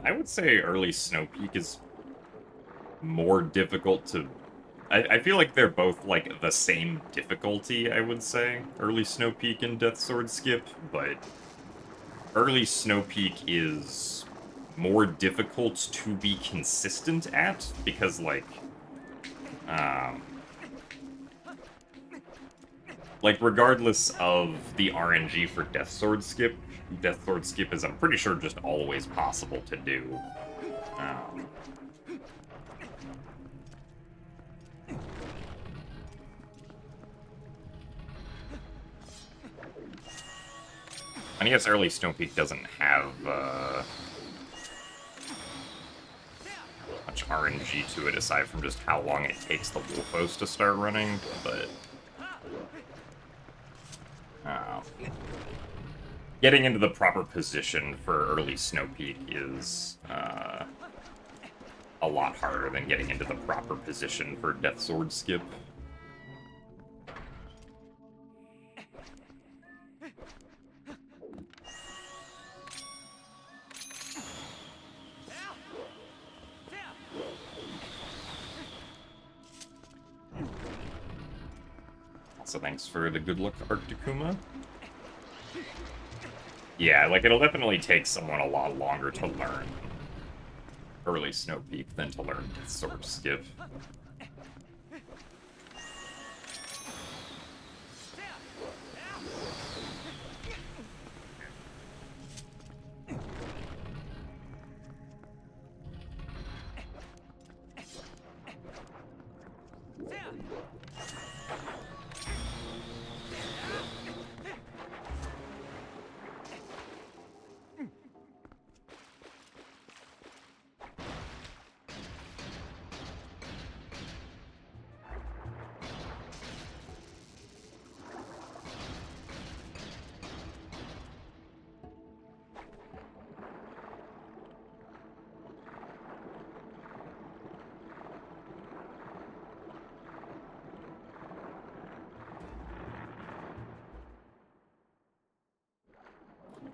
I would say early Snow Peak is more difficult to... I feel like they're both, like, the same difficulty, I would say. Early Snow Peak and Death Sword Skip, but... Early Snow Peak is more difficult to be consistent at, because, um... like, regardless of the RNG for Death Sword Skip is, I'm pretty sure, just always possible to do. Um... And I guess early Snow Peak doesn't have much RNG to it aside from just how long it takes the Wolfos to start running, but getting into the proper position for early Snow Peak is a lot harder than getting into the proper position for Death Sword Skip. So thanks for the good luck, Arcticuma. Yeah, like, it'll definitely take someone a lot longer to learn early Snow Peak than to learn Death Sword Skip.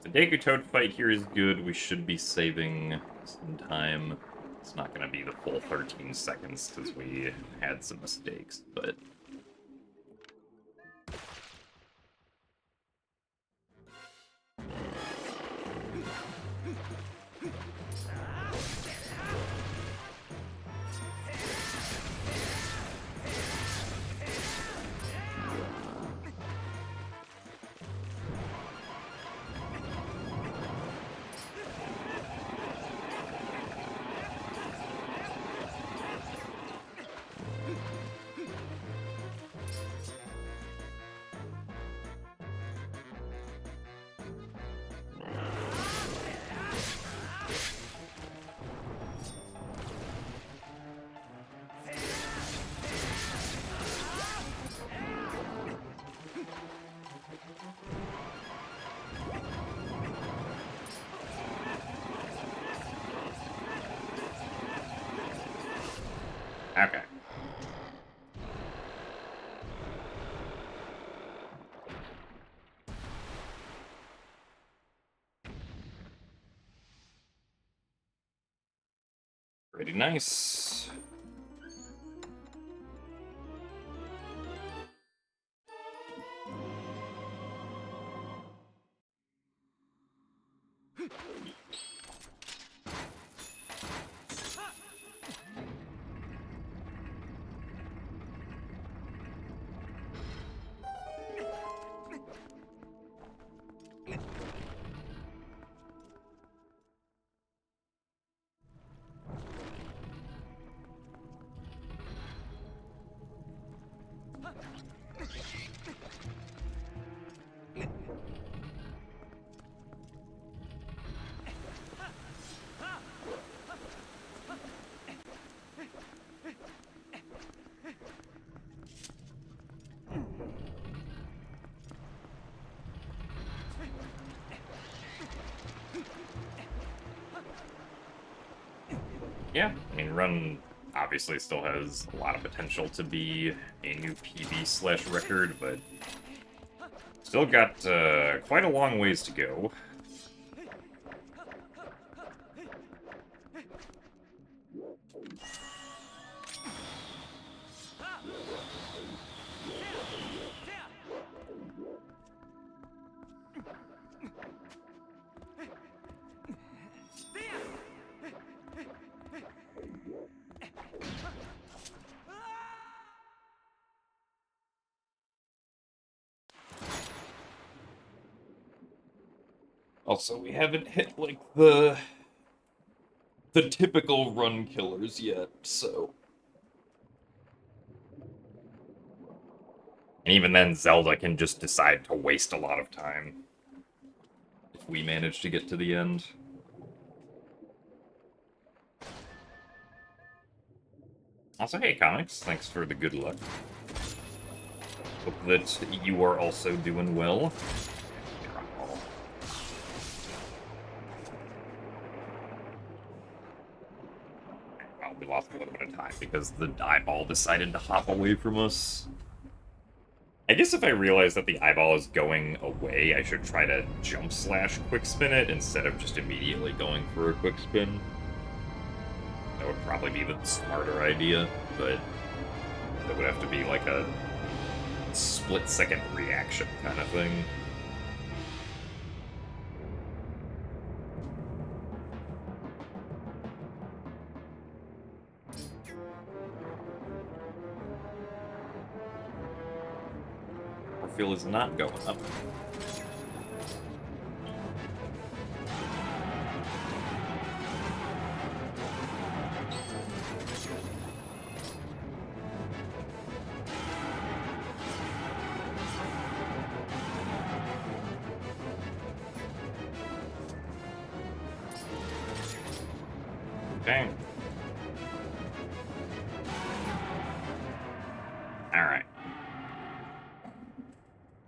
The Deku Toad fight here is good. We should be saving some time. It's not going to be the full 13 seconds because we had some mistakes, but... Okay. Pretty nice. Yeah, I mean, Run obviously still has a lot of potential to be a new PB/record, but still got quite a long ways to go. Also, we haven't hit, like, the typical run killers yet, so... And even then, Zelda can just decide to waste a lot of time if we manage to get to the end. Also, hey, Comics, thanks for the good luck. Hope that you are also doing well. Well, we lost a little bit of time because the eyeball decided to hop away from us. I guess if I realize that the eyeball is going away, I should try to jump slash quick spin it instead of just immediately going for a quick spin. That would probably be the smarter idea, but it would have to be like a split-second reaction kind of thing. Orpheal is not going up. Okay. Alright.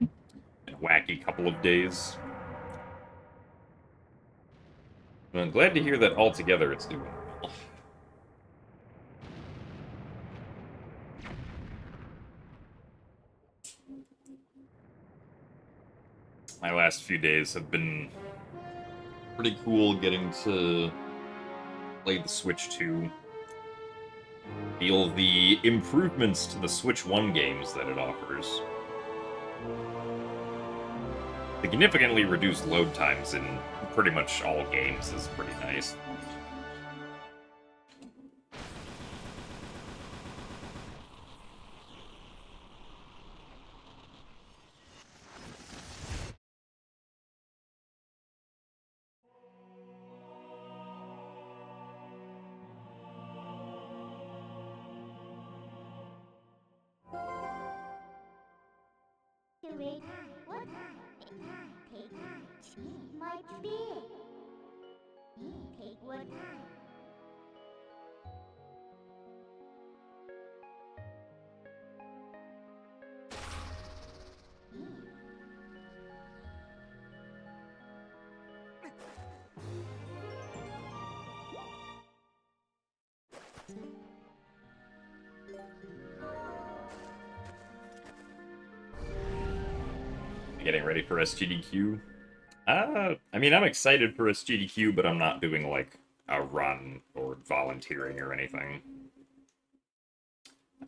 A wacky couple of days. But I'm glad to hear that altogether it's doing well. My last few days have been pretty cool getting to play the Switch 2. Feel the improvements to the Switch 1 games that it offers. Significantly reduced load times in pretty much all games is pretty nice. Getting ready for SGDQ. I mean, I'm excited for SGDQ, but I'm not doing, like, a run or volunteering or anything.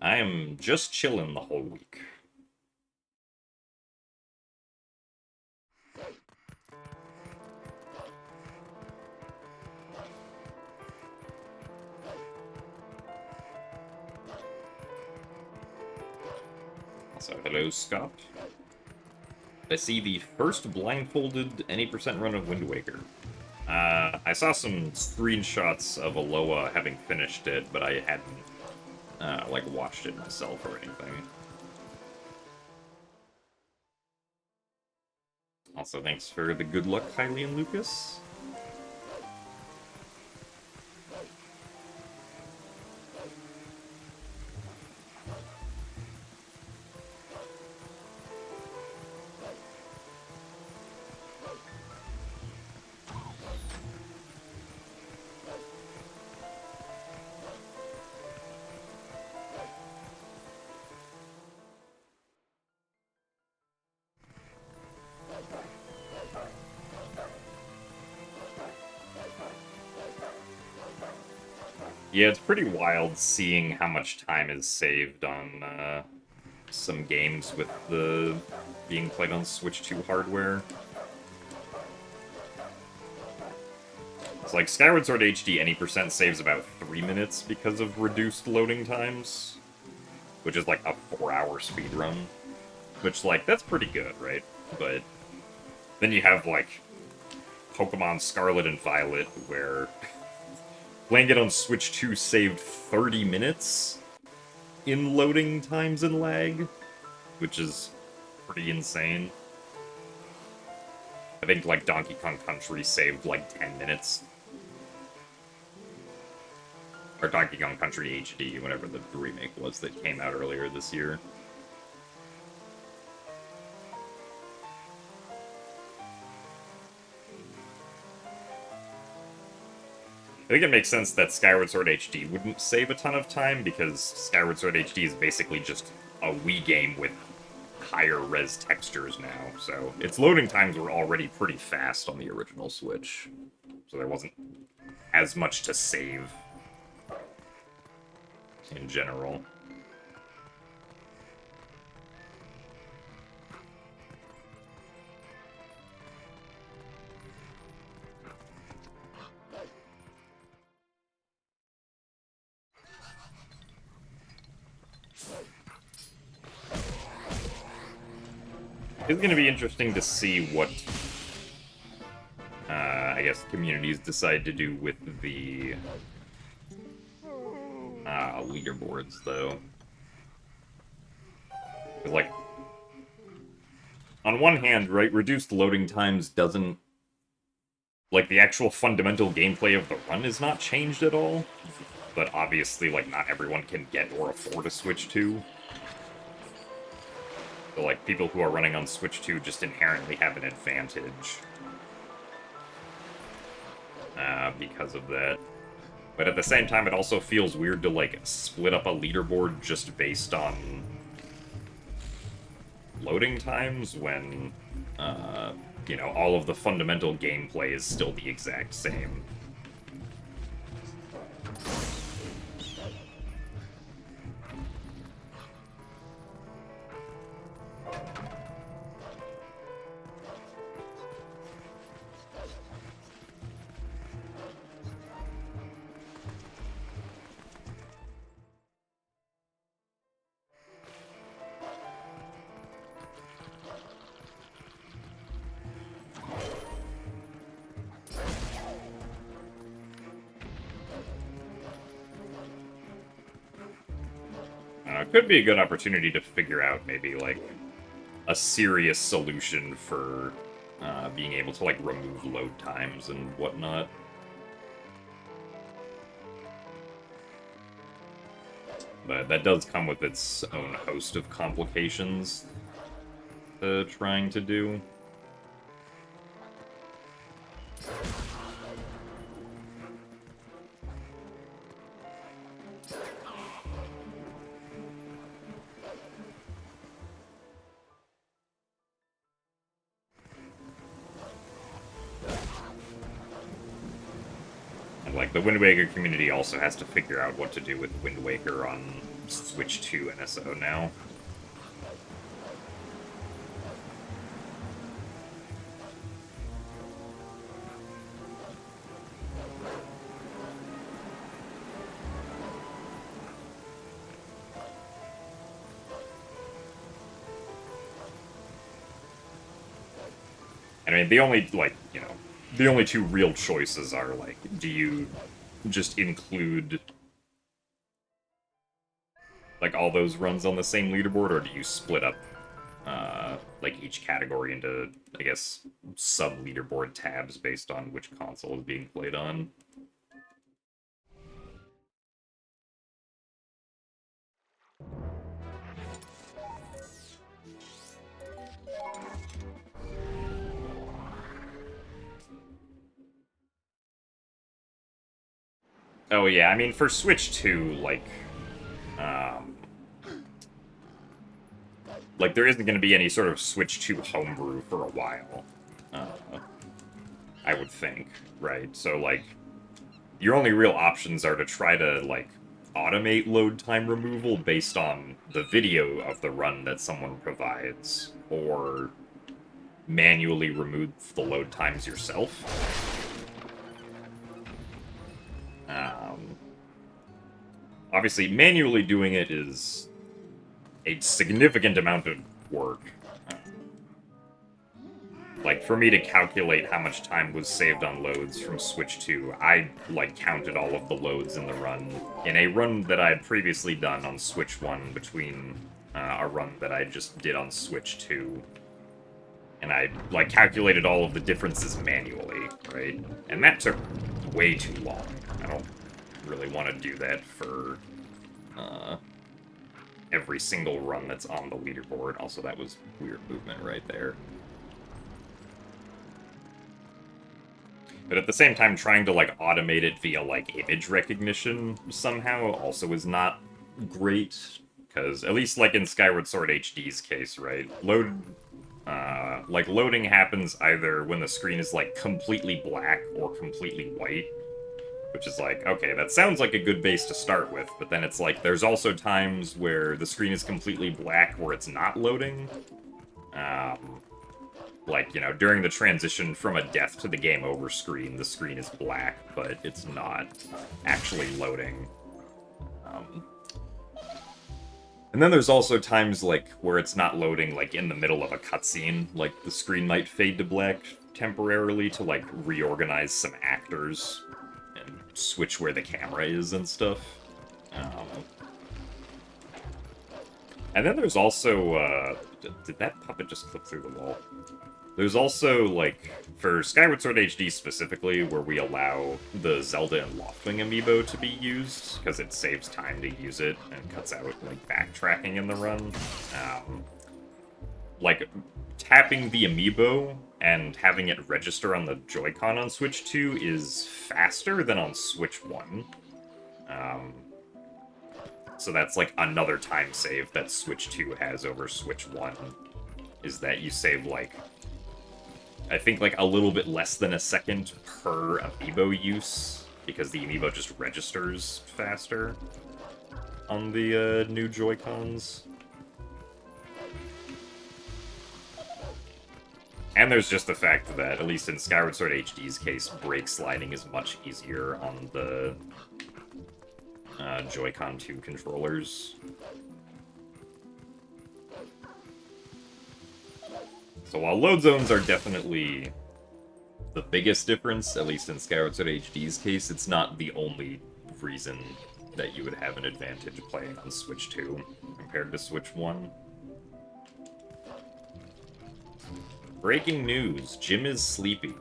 I am just chilling the whole week. Also, hello, Scott. I see the first blindfolded any percent run of Wind Waker. I saw some screenshots of Aloha having finished it, but I hadn't, like, watched it myself or anything. Also, thanks for the good luck, Kylie and Lucas. Yeah, it's pretty wild seeing how much time is saved on some games with the being played on Switch 2 hardware. It's like Skyward Sword HD any percent saves about 3 minutes because of reduced loading times, which is like a 4-hour speedrun. Which, like, that's pretty good, right? But then you have, like, Pokemon Scarlet and Violet, where playing it on Switch 2 saved 30 minutes in loading times and lag, which is pretty insane. I think, like, Donkey Kong Country saved, like, 10 minutes. Or Donkey Kong Country HD, whatever the remake was that came out earlier this year. I think it makes sense that Skyward Sword HD wouldn't save a ton of time, because Skyward Sword HD is basically just a Wii game with higher res textures now, so its loading times were already pretty fast on the original Switch, so there wasn't as much to save in general. It's going to be interesting to see what, I guess, communities decide to do with the leaderboards, though. Like, on one hand, right, reduced loading times doesn't... Like, the actual fundamental gameplay of the run is not changed at all, but obviously, like, not everyone can get or afford a Switch 2. So, like, people who are running on Switch 2 just inherently have an advantage because of that. But at the same time, it also feels weird to, like, split up a leaderboard just based on loading times when, you know, all of the fundamental gameplay is still the exact same. It could be a good opportunity to figure out maybe, like, a serious solution for being able to, like, remove load times and whatnot. But that does come with its own host of complications trying to do. And, like, the Wind Waker community also has to figure out what to do with Wind Waker on Switch 2 NSO now. I mean, the only, like, you know, the only two real choices are, like, do you just include, like, all those runs on the same leaderboard, or do you split up, like, each category into, I guess, sub-leaderboard tabs based on which console is being played on? Oh yeah, I mean, for Switch 2, like, there isn't going to be any sort of Switch 2 homebrew for a while, I would think, right? So, like, your only real options are to try to, like, automate load time removal based on the video of the run that someone provides, or manually remove the load times yourself. Obviously, manually doing it is a significant amount of work. Like, for me to calculate how much time was saved on loads from Switch 2, I, like, counted all of the loads in the run. In a run that I had previously done on Switch 1 between a run that I just did on Switch 2. And I, like, calculated all of the differences manually, right? And that took way too long. I don't really want to do that for every single run that's on the leaderboard. Also, that was weird movement right there. But at the same time, trying to, like, automate it via, like, image recognition somehow also is not great. Because, at least, like, in Skyward Sword HD's case, right? Loading happens either when the screen is, like, completely black or completely white. Which is like, okay, that sounds like a good base to start with, but then it's like, there's also times where the screen is completely black where it's not loading. Like, you know, during the transition from a death to the game over screen, the screen is black, but it's not actually loading. And then there's also times, like, where it's not loading, like, in the middle of a cutscene. Like, the screen might fade to black temporarily to, like, reorganize some actors and switch where the camera is and stuff. And then there's also, did that puppet just clip through the wall? There's also, like, for Skyward Sword HD specifically, where we allow the Zelda and Loftwing amiibo to be used, because it saves time to use it and cuts out, like, backtracking in the run. Like, tapping the amiibo and having it register on the Joy-Con on Switch 2 is faster than on Switch 1. So that's, like, another time save that Switch 2 has over Switch 1, is that you save, like, I think, like, a little bit less than a second per amiibo use, because the amiibo just registers faster on the new Joy-Cons. And there's just the fact that, at least in Skyward Sword HD's case, brake sliding is much easier on the Joy-Con 2 controllers. So while load zones are definitely the biggest difference, at least in Skyward Sword HD's case, it's not the only reason that you would have an advantage playing on Switch 2 compared to Switch 1. Breaking news. Jim is sleepy.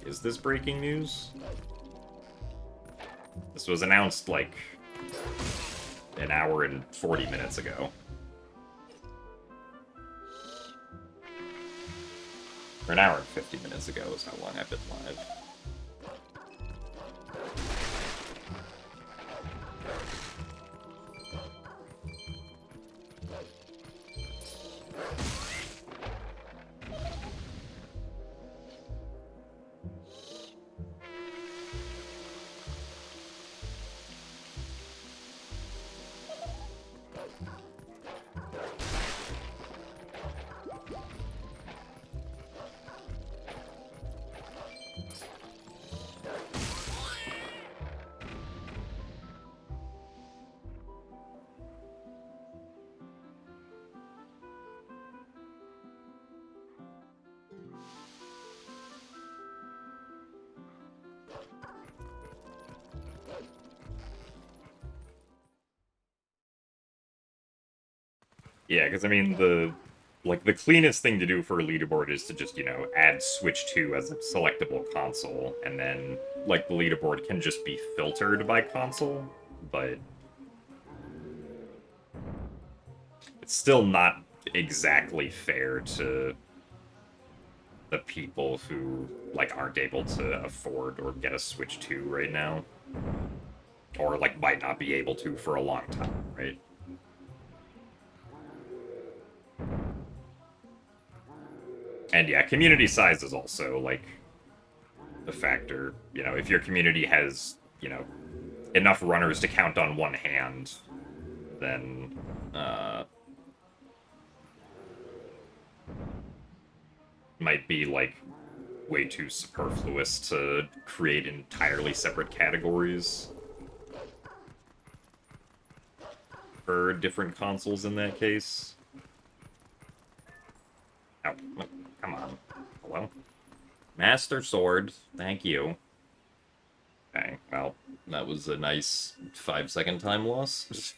Is this breaking news? This was announced, like, an hour and 40 minutes ago. Or an hour and 50 minutes ago is how long I've been live. Yeah, because I mean, the cleanest thing to do for a leaderboard is to just, you know, add Switch 2 as a selectable console, and then, like, the leaderboard can just be filtered by console, but it's still not exactly fair to the people who, like, aren't able to afford or get a Switch 2 right now. Or, like, might not be able to for a long time, right? And yeah, community size is also, like, a factor. You know, if your community has, you know, enough runners to count on one hand, then, might be, like, way too superfluous to create entirely separate categories for different consoles in that case. Oh, come on. Hello? Master Sword, thank you. Okay, well, that was a nice 5-second time loss.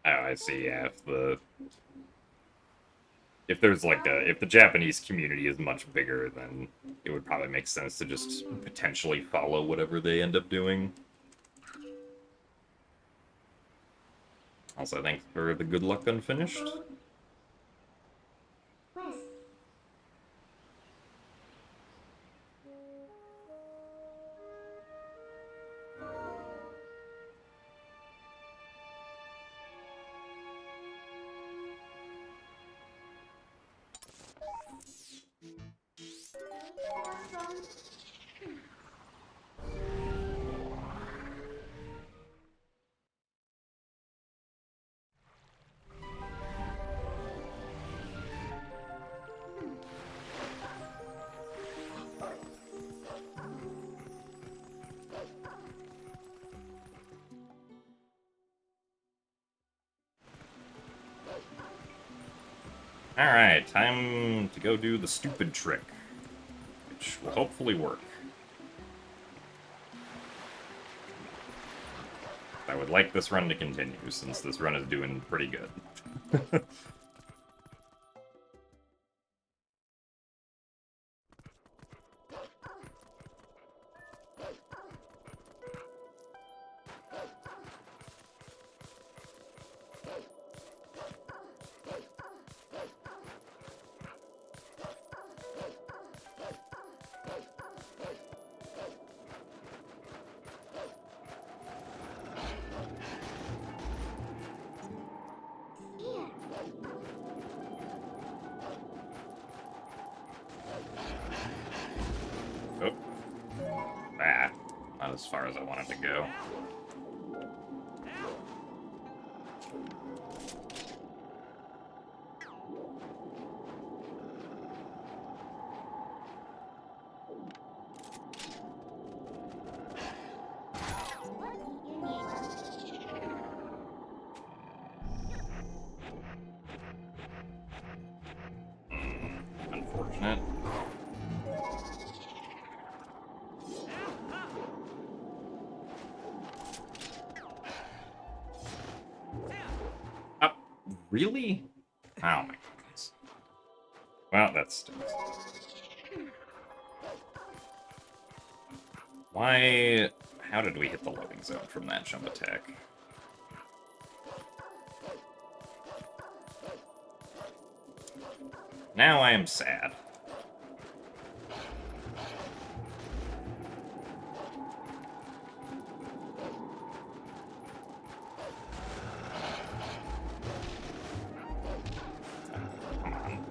Oh, I see. Yeah, if there's like if the Japanese community is much bigger, then it would probably make sense to just potentially follow whatever they end up doing. Also, thanks for the good luck unfinished. Alright, time to go do the stupid trick, which will hopefully work. I would like this run to continue, since this run is doing pretty good. Oh. Ah, not as far as I wanted to go. Unfortunate. Oh, really? Oh my goodness. Well, that's stupid. Why? How did we hit the loading zone from that jump attack? Now I am sad. Come on.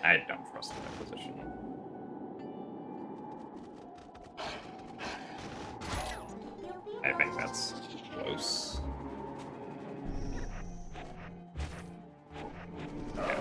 I don't trust that position. I think that's close. Yeah.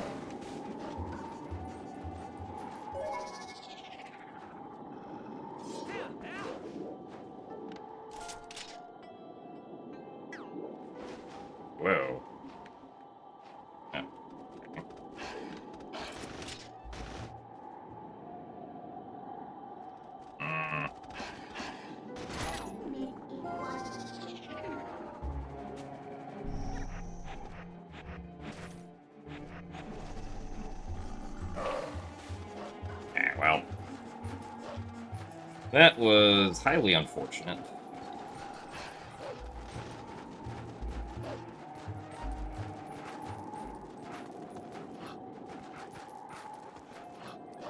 That was highly unfortunate.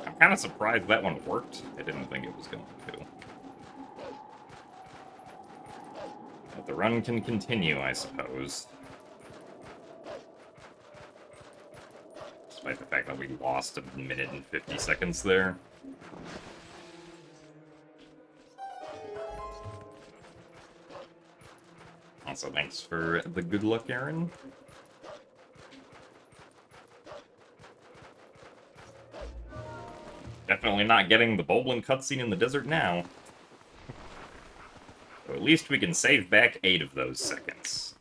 I'm kind of surprised that one worked. I didn't think it was going to. But the run can continue, I suppose. Despite the fact that we lost a minute and 50 seconds there. Also, thanks for the good luck, Aaron. Definitely not getting the Boblin cutscene in the desert now. So at least we can save back 8 of those seconds.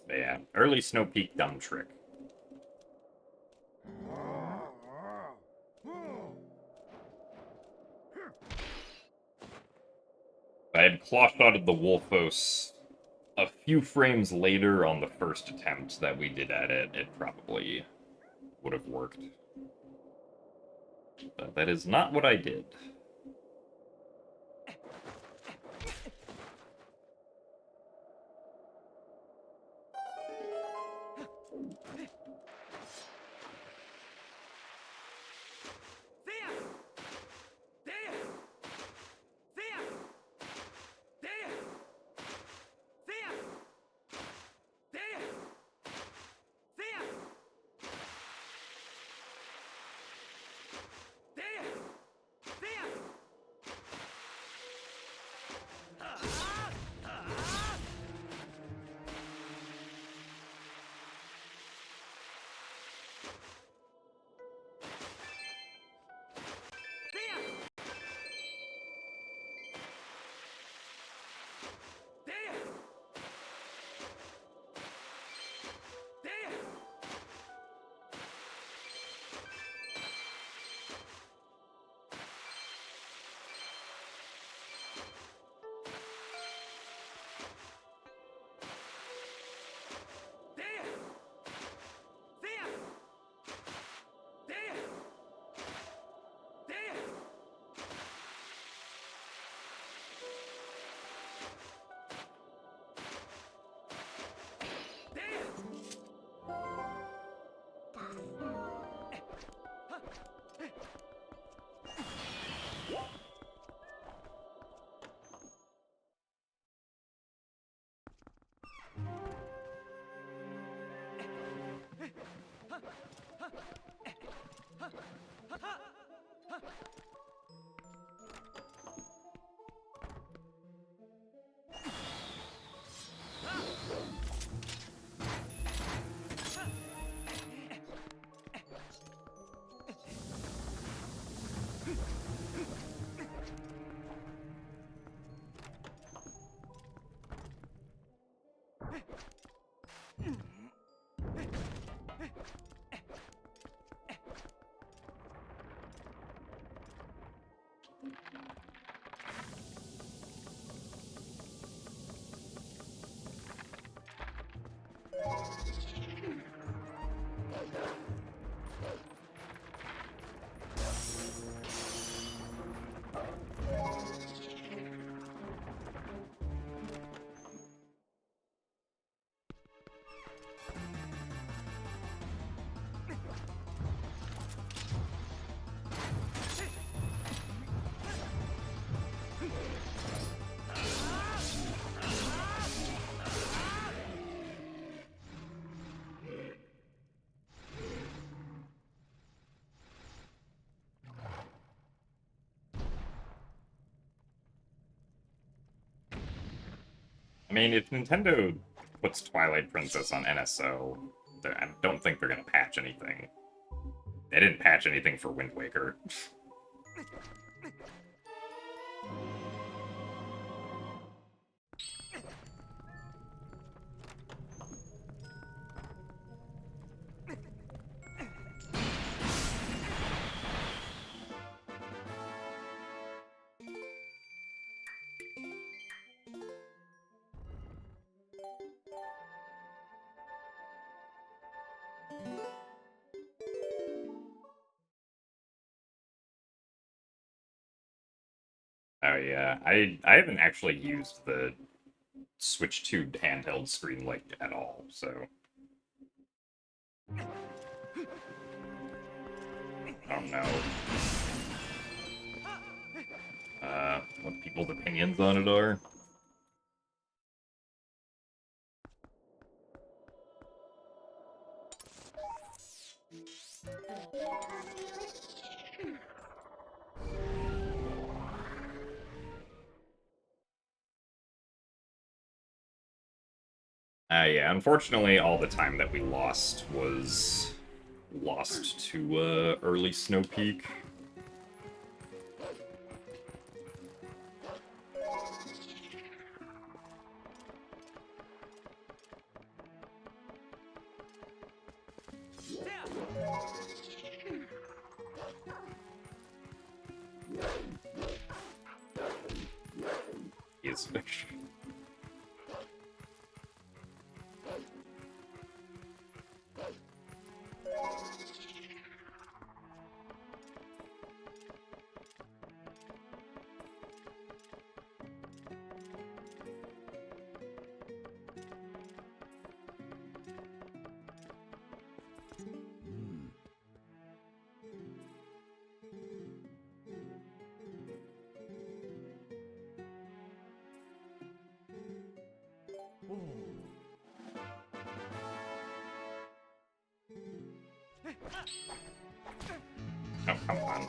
But yeah, early Snow Peak dumb trick. If I had claw-shotted the Wolfos a few frames later on the first attempt that we did at it, it probably would have worked. But that is not what I did. I mean, if Nintendo puts Twilight Princess on NSO, I don't think they're gonna patch anything. They didn't patch anything for Wind Waker. Oh yeah, I haven't actually used the Switch 2 handheld screen like at all, so. Oh no. What people's opinions on it are? Yeah, unfortunately, all the time that we lost was lost to early Snow Peak. Is Oh, come on.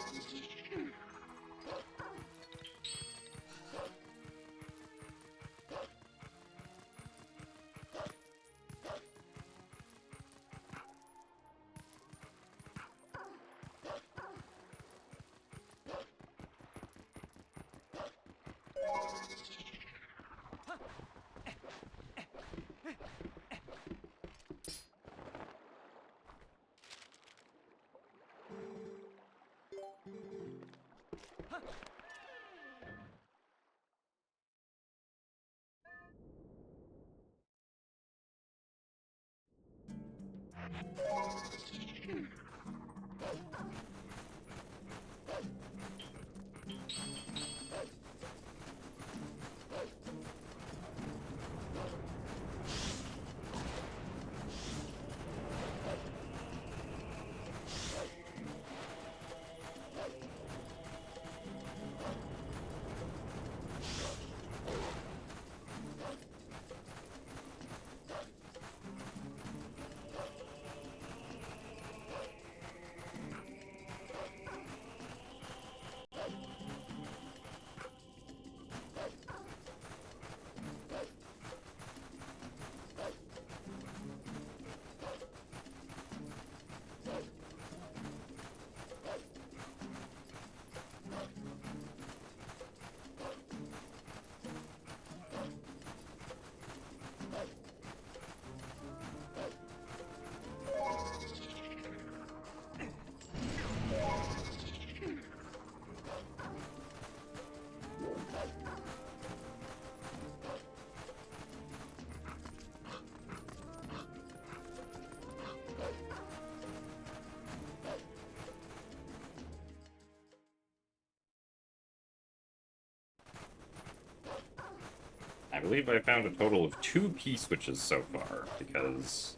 I believe I found a total of 2 P-switches so far, because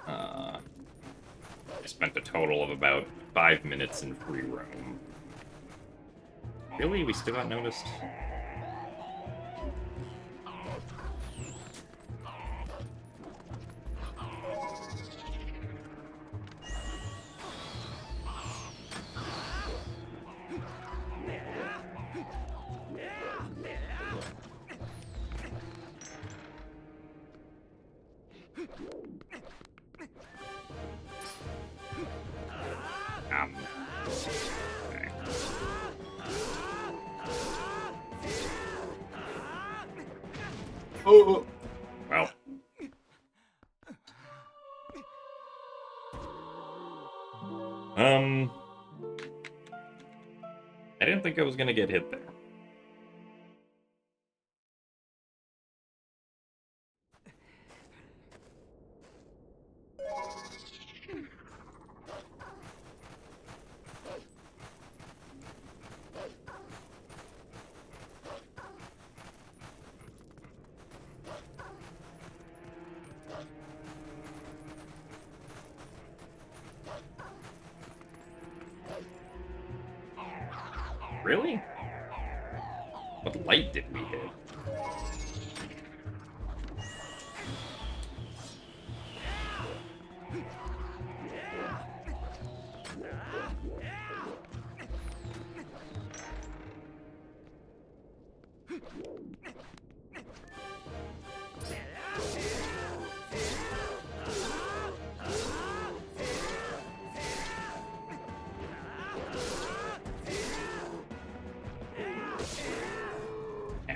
I spent a total of about 5 minutes in free roam. Really? We still got noticed? Okay. Oh! Well. I didn't think I was gonna get hit there. Really? What light did we hit?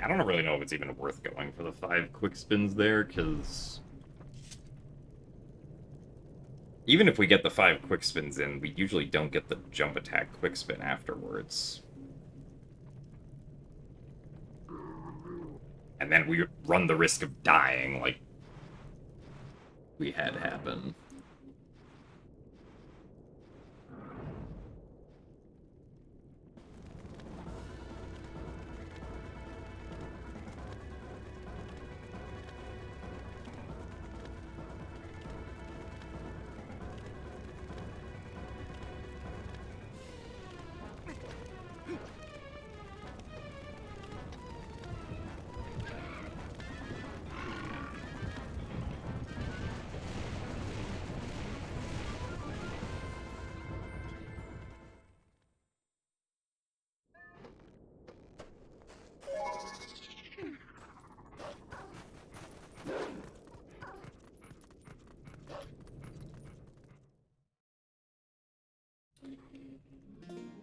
I don't really know if it's even worth going for the 5 quick spins there, because even if we get the 5 quick spins in, we usually don't get the jump attack quick spin afterwards. And then we run the risk of dying, like we had happen.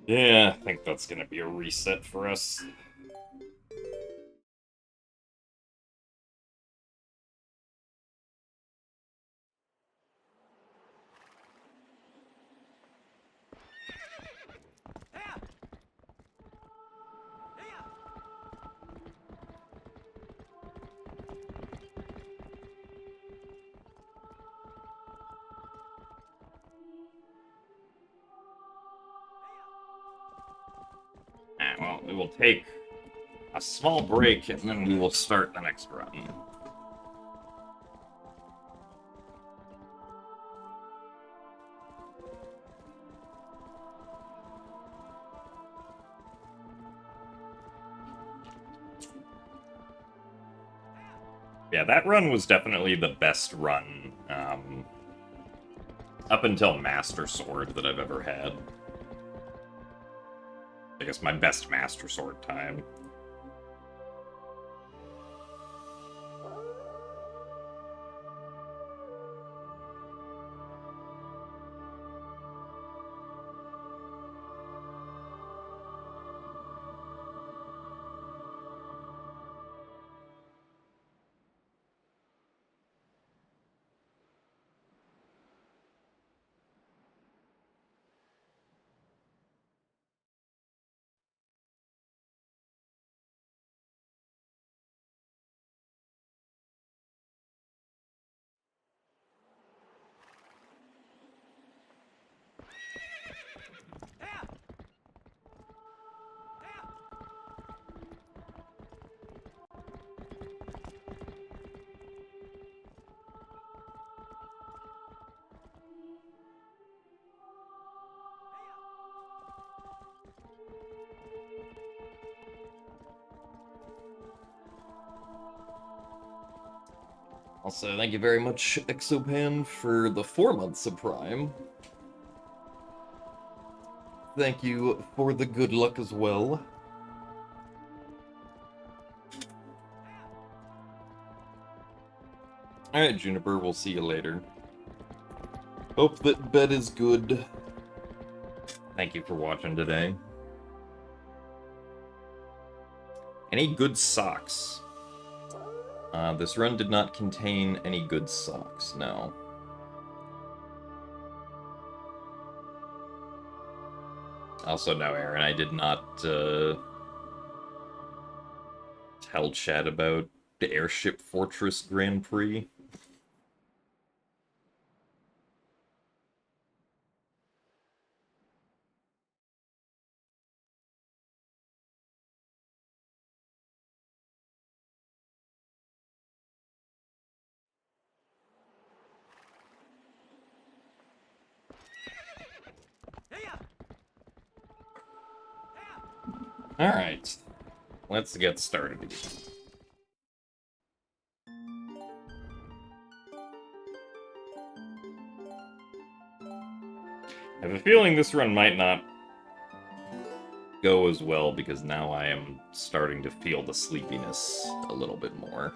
Yeah, I think that's gonna be a reset for us. Well, we will take a small break, and then we will start the next run. Yeah, that run was definitely the best run, up until Master Sword that I've ever had. I guess my best Master Sword time. Also, thank you very much, Exopan, for the 4 months of Prime. Thank you for the good luck as well. Alright, Juniper, we'll see you later. Hope that bed is good. Thank you for watching today. Any good socks? This run did not contain any good socks, no. Also, no, Aaron, I did not tell Chad about the Airship Fortress Grand Prix. Alright, let's get started again. I have a feeling this run might not go as well because now I am starting to feel the sleepiness a little bit more.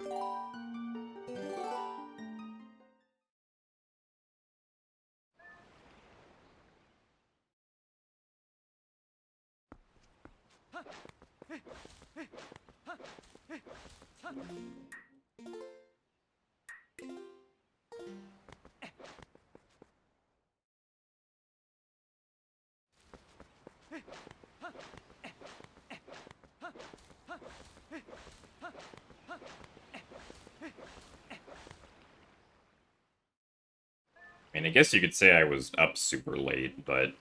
I mean, I guess you could say I was up super late, but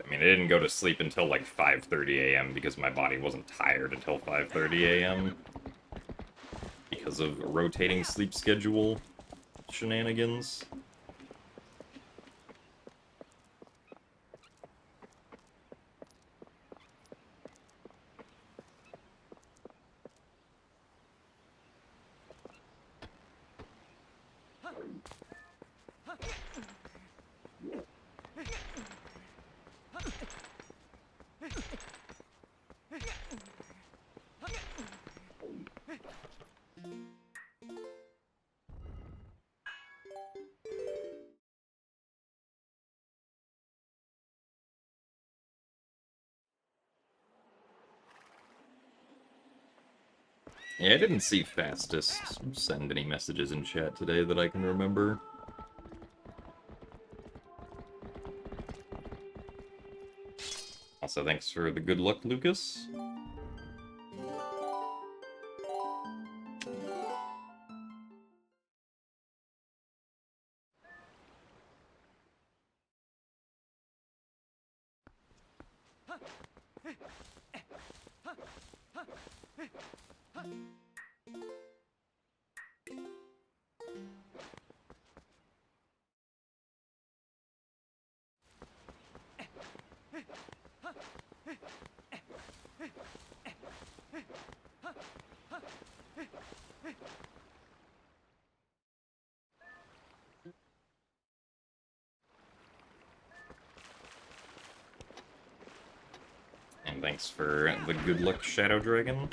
I mean, I didn't go to sleep until like 5:30 a.m. because my body wasn't tired until 5:30 a.m. because of rotating sleep schedule shenanigans. Yeah, I didn't see Fastest send any messages in chat today that I can remember. Also, thanks for the good luck, Lucas. And thanks for the good luck, Shadow Dragon.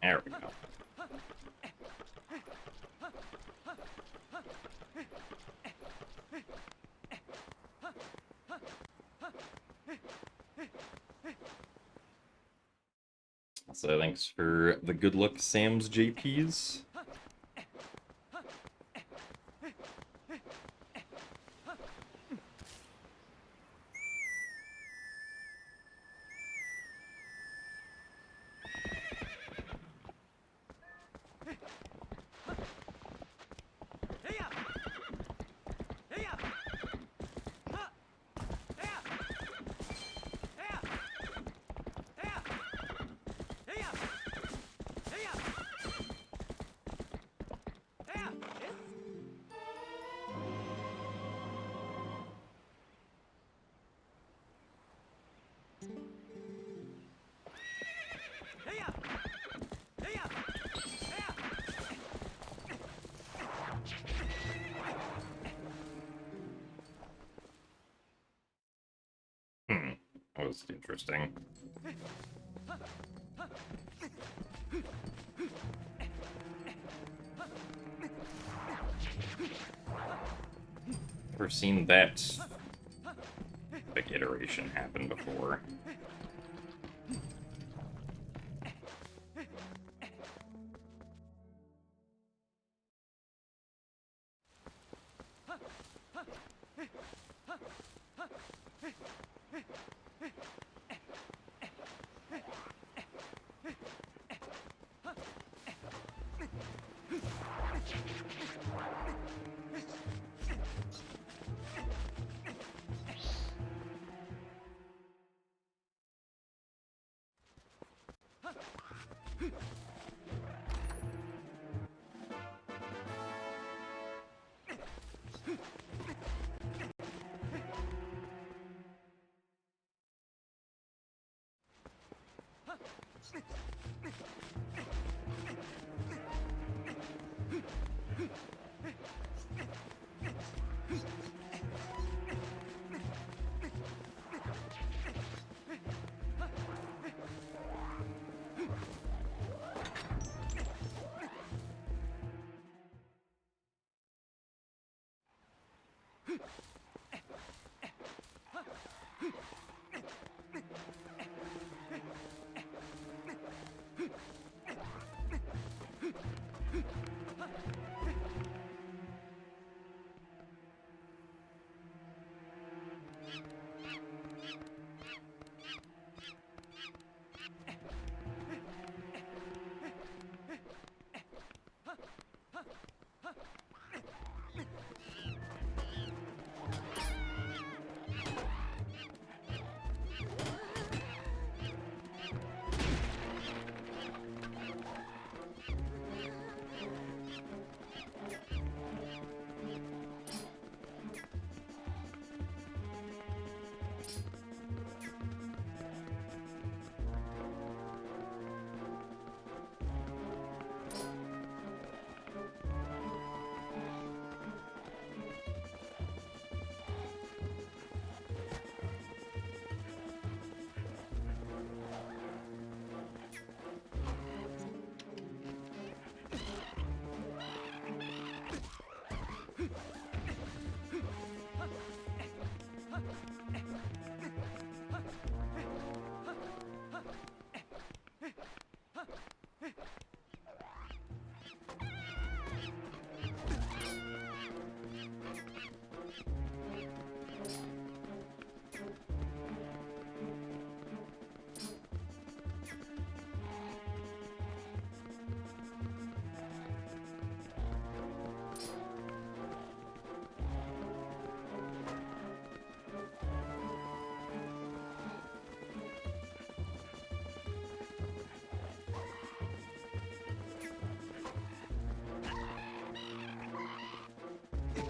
There we go. So thanks for the good luck, Sam's JPs. That was interesting. Never seen that big iteration happen before.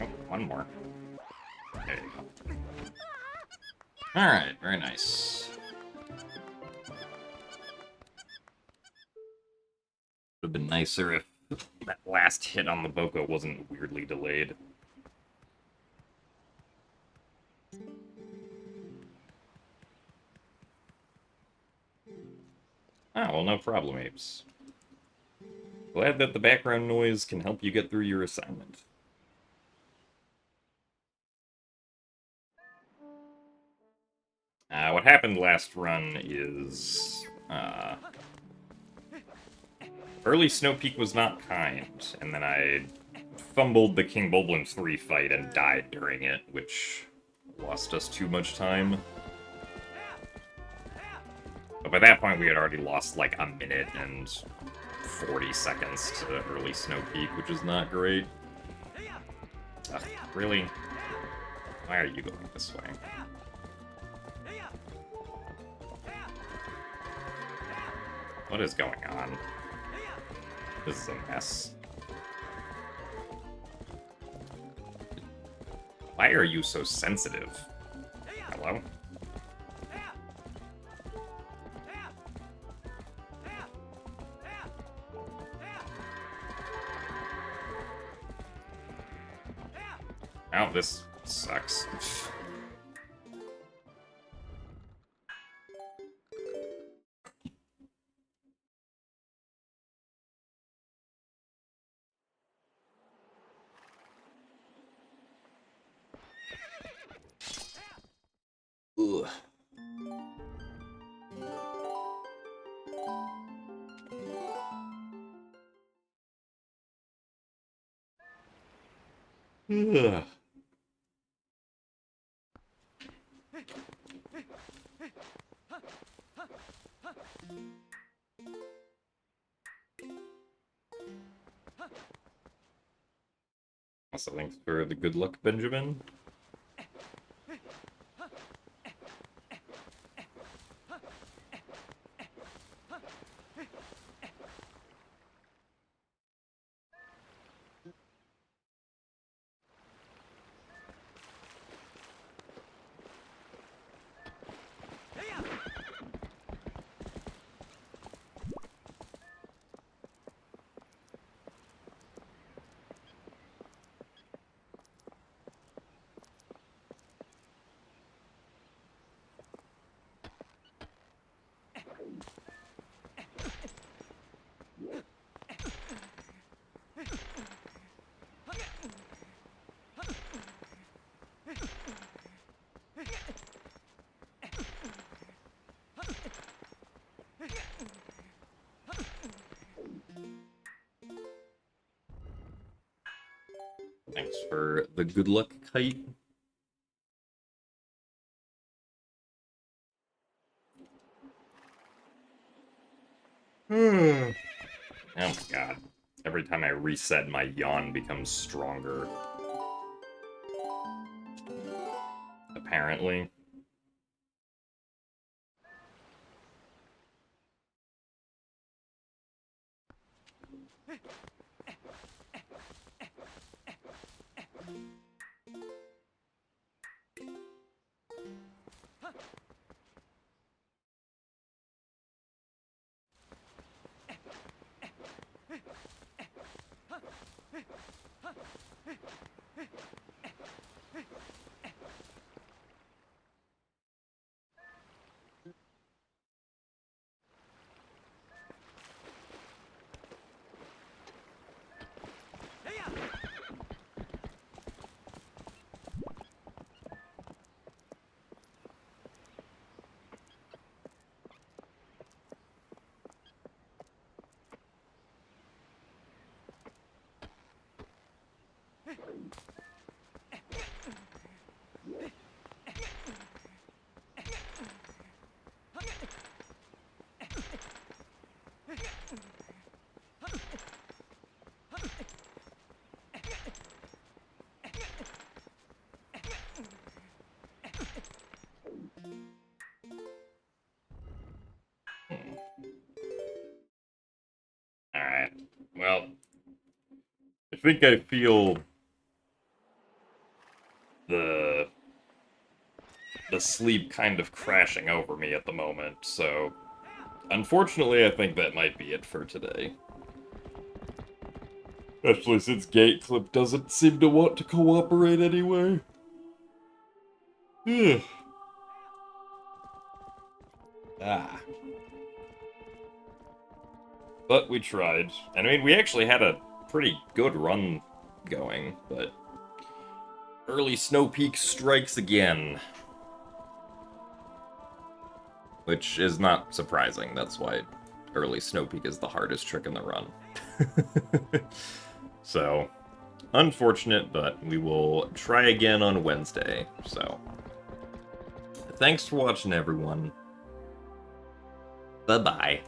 Oh, one more. There you go. Alright, very nice. Would have been nicer if that last hit on the Boko wasn't weirdly delayed. Ah, well, no problem, Apes. Glad that the background noise can help you get through your assignment. What happened last run is... early Snow Peak was not kind, and then I fumbled the King Bulblin 3 fight and died during it, which lost us too much time. But by that point, we had already lost like a minute and 40 seconds to early Snow Peak, which is not great. Ugh, really? Why are you going this way? What is going on? This is a mess. Why are you so sensitive? Hello? Oh, this sucks. Ugh. Ugh. Also, thanks for the good luck, Benjamin. Thanks for the good luck, Kite. Oh my god. Every time I reset, my yawn becomes stronger. Apparently. Alright. Well, I think I feel the sleep kind of crashing over me at the moment, so unfortunately I think that might be it for today. Especially since Gate Clip doesn't seem to want to cooperate anyway. Ah. But we tried. And I mean, we actually had a pretty good run going, but early Snow Peak strikes again. Which is not surprising. That's why early Snow Peak is the hardest trick in the run. So, unfortunate, but we will try again on Wednesday. So, thanks for watching, everyone. Bye-bye.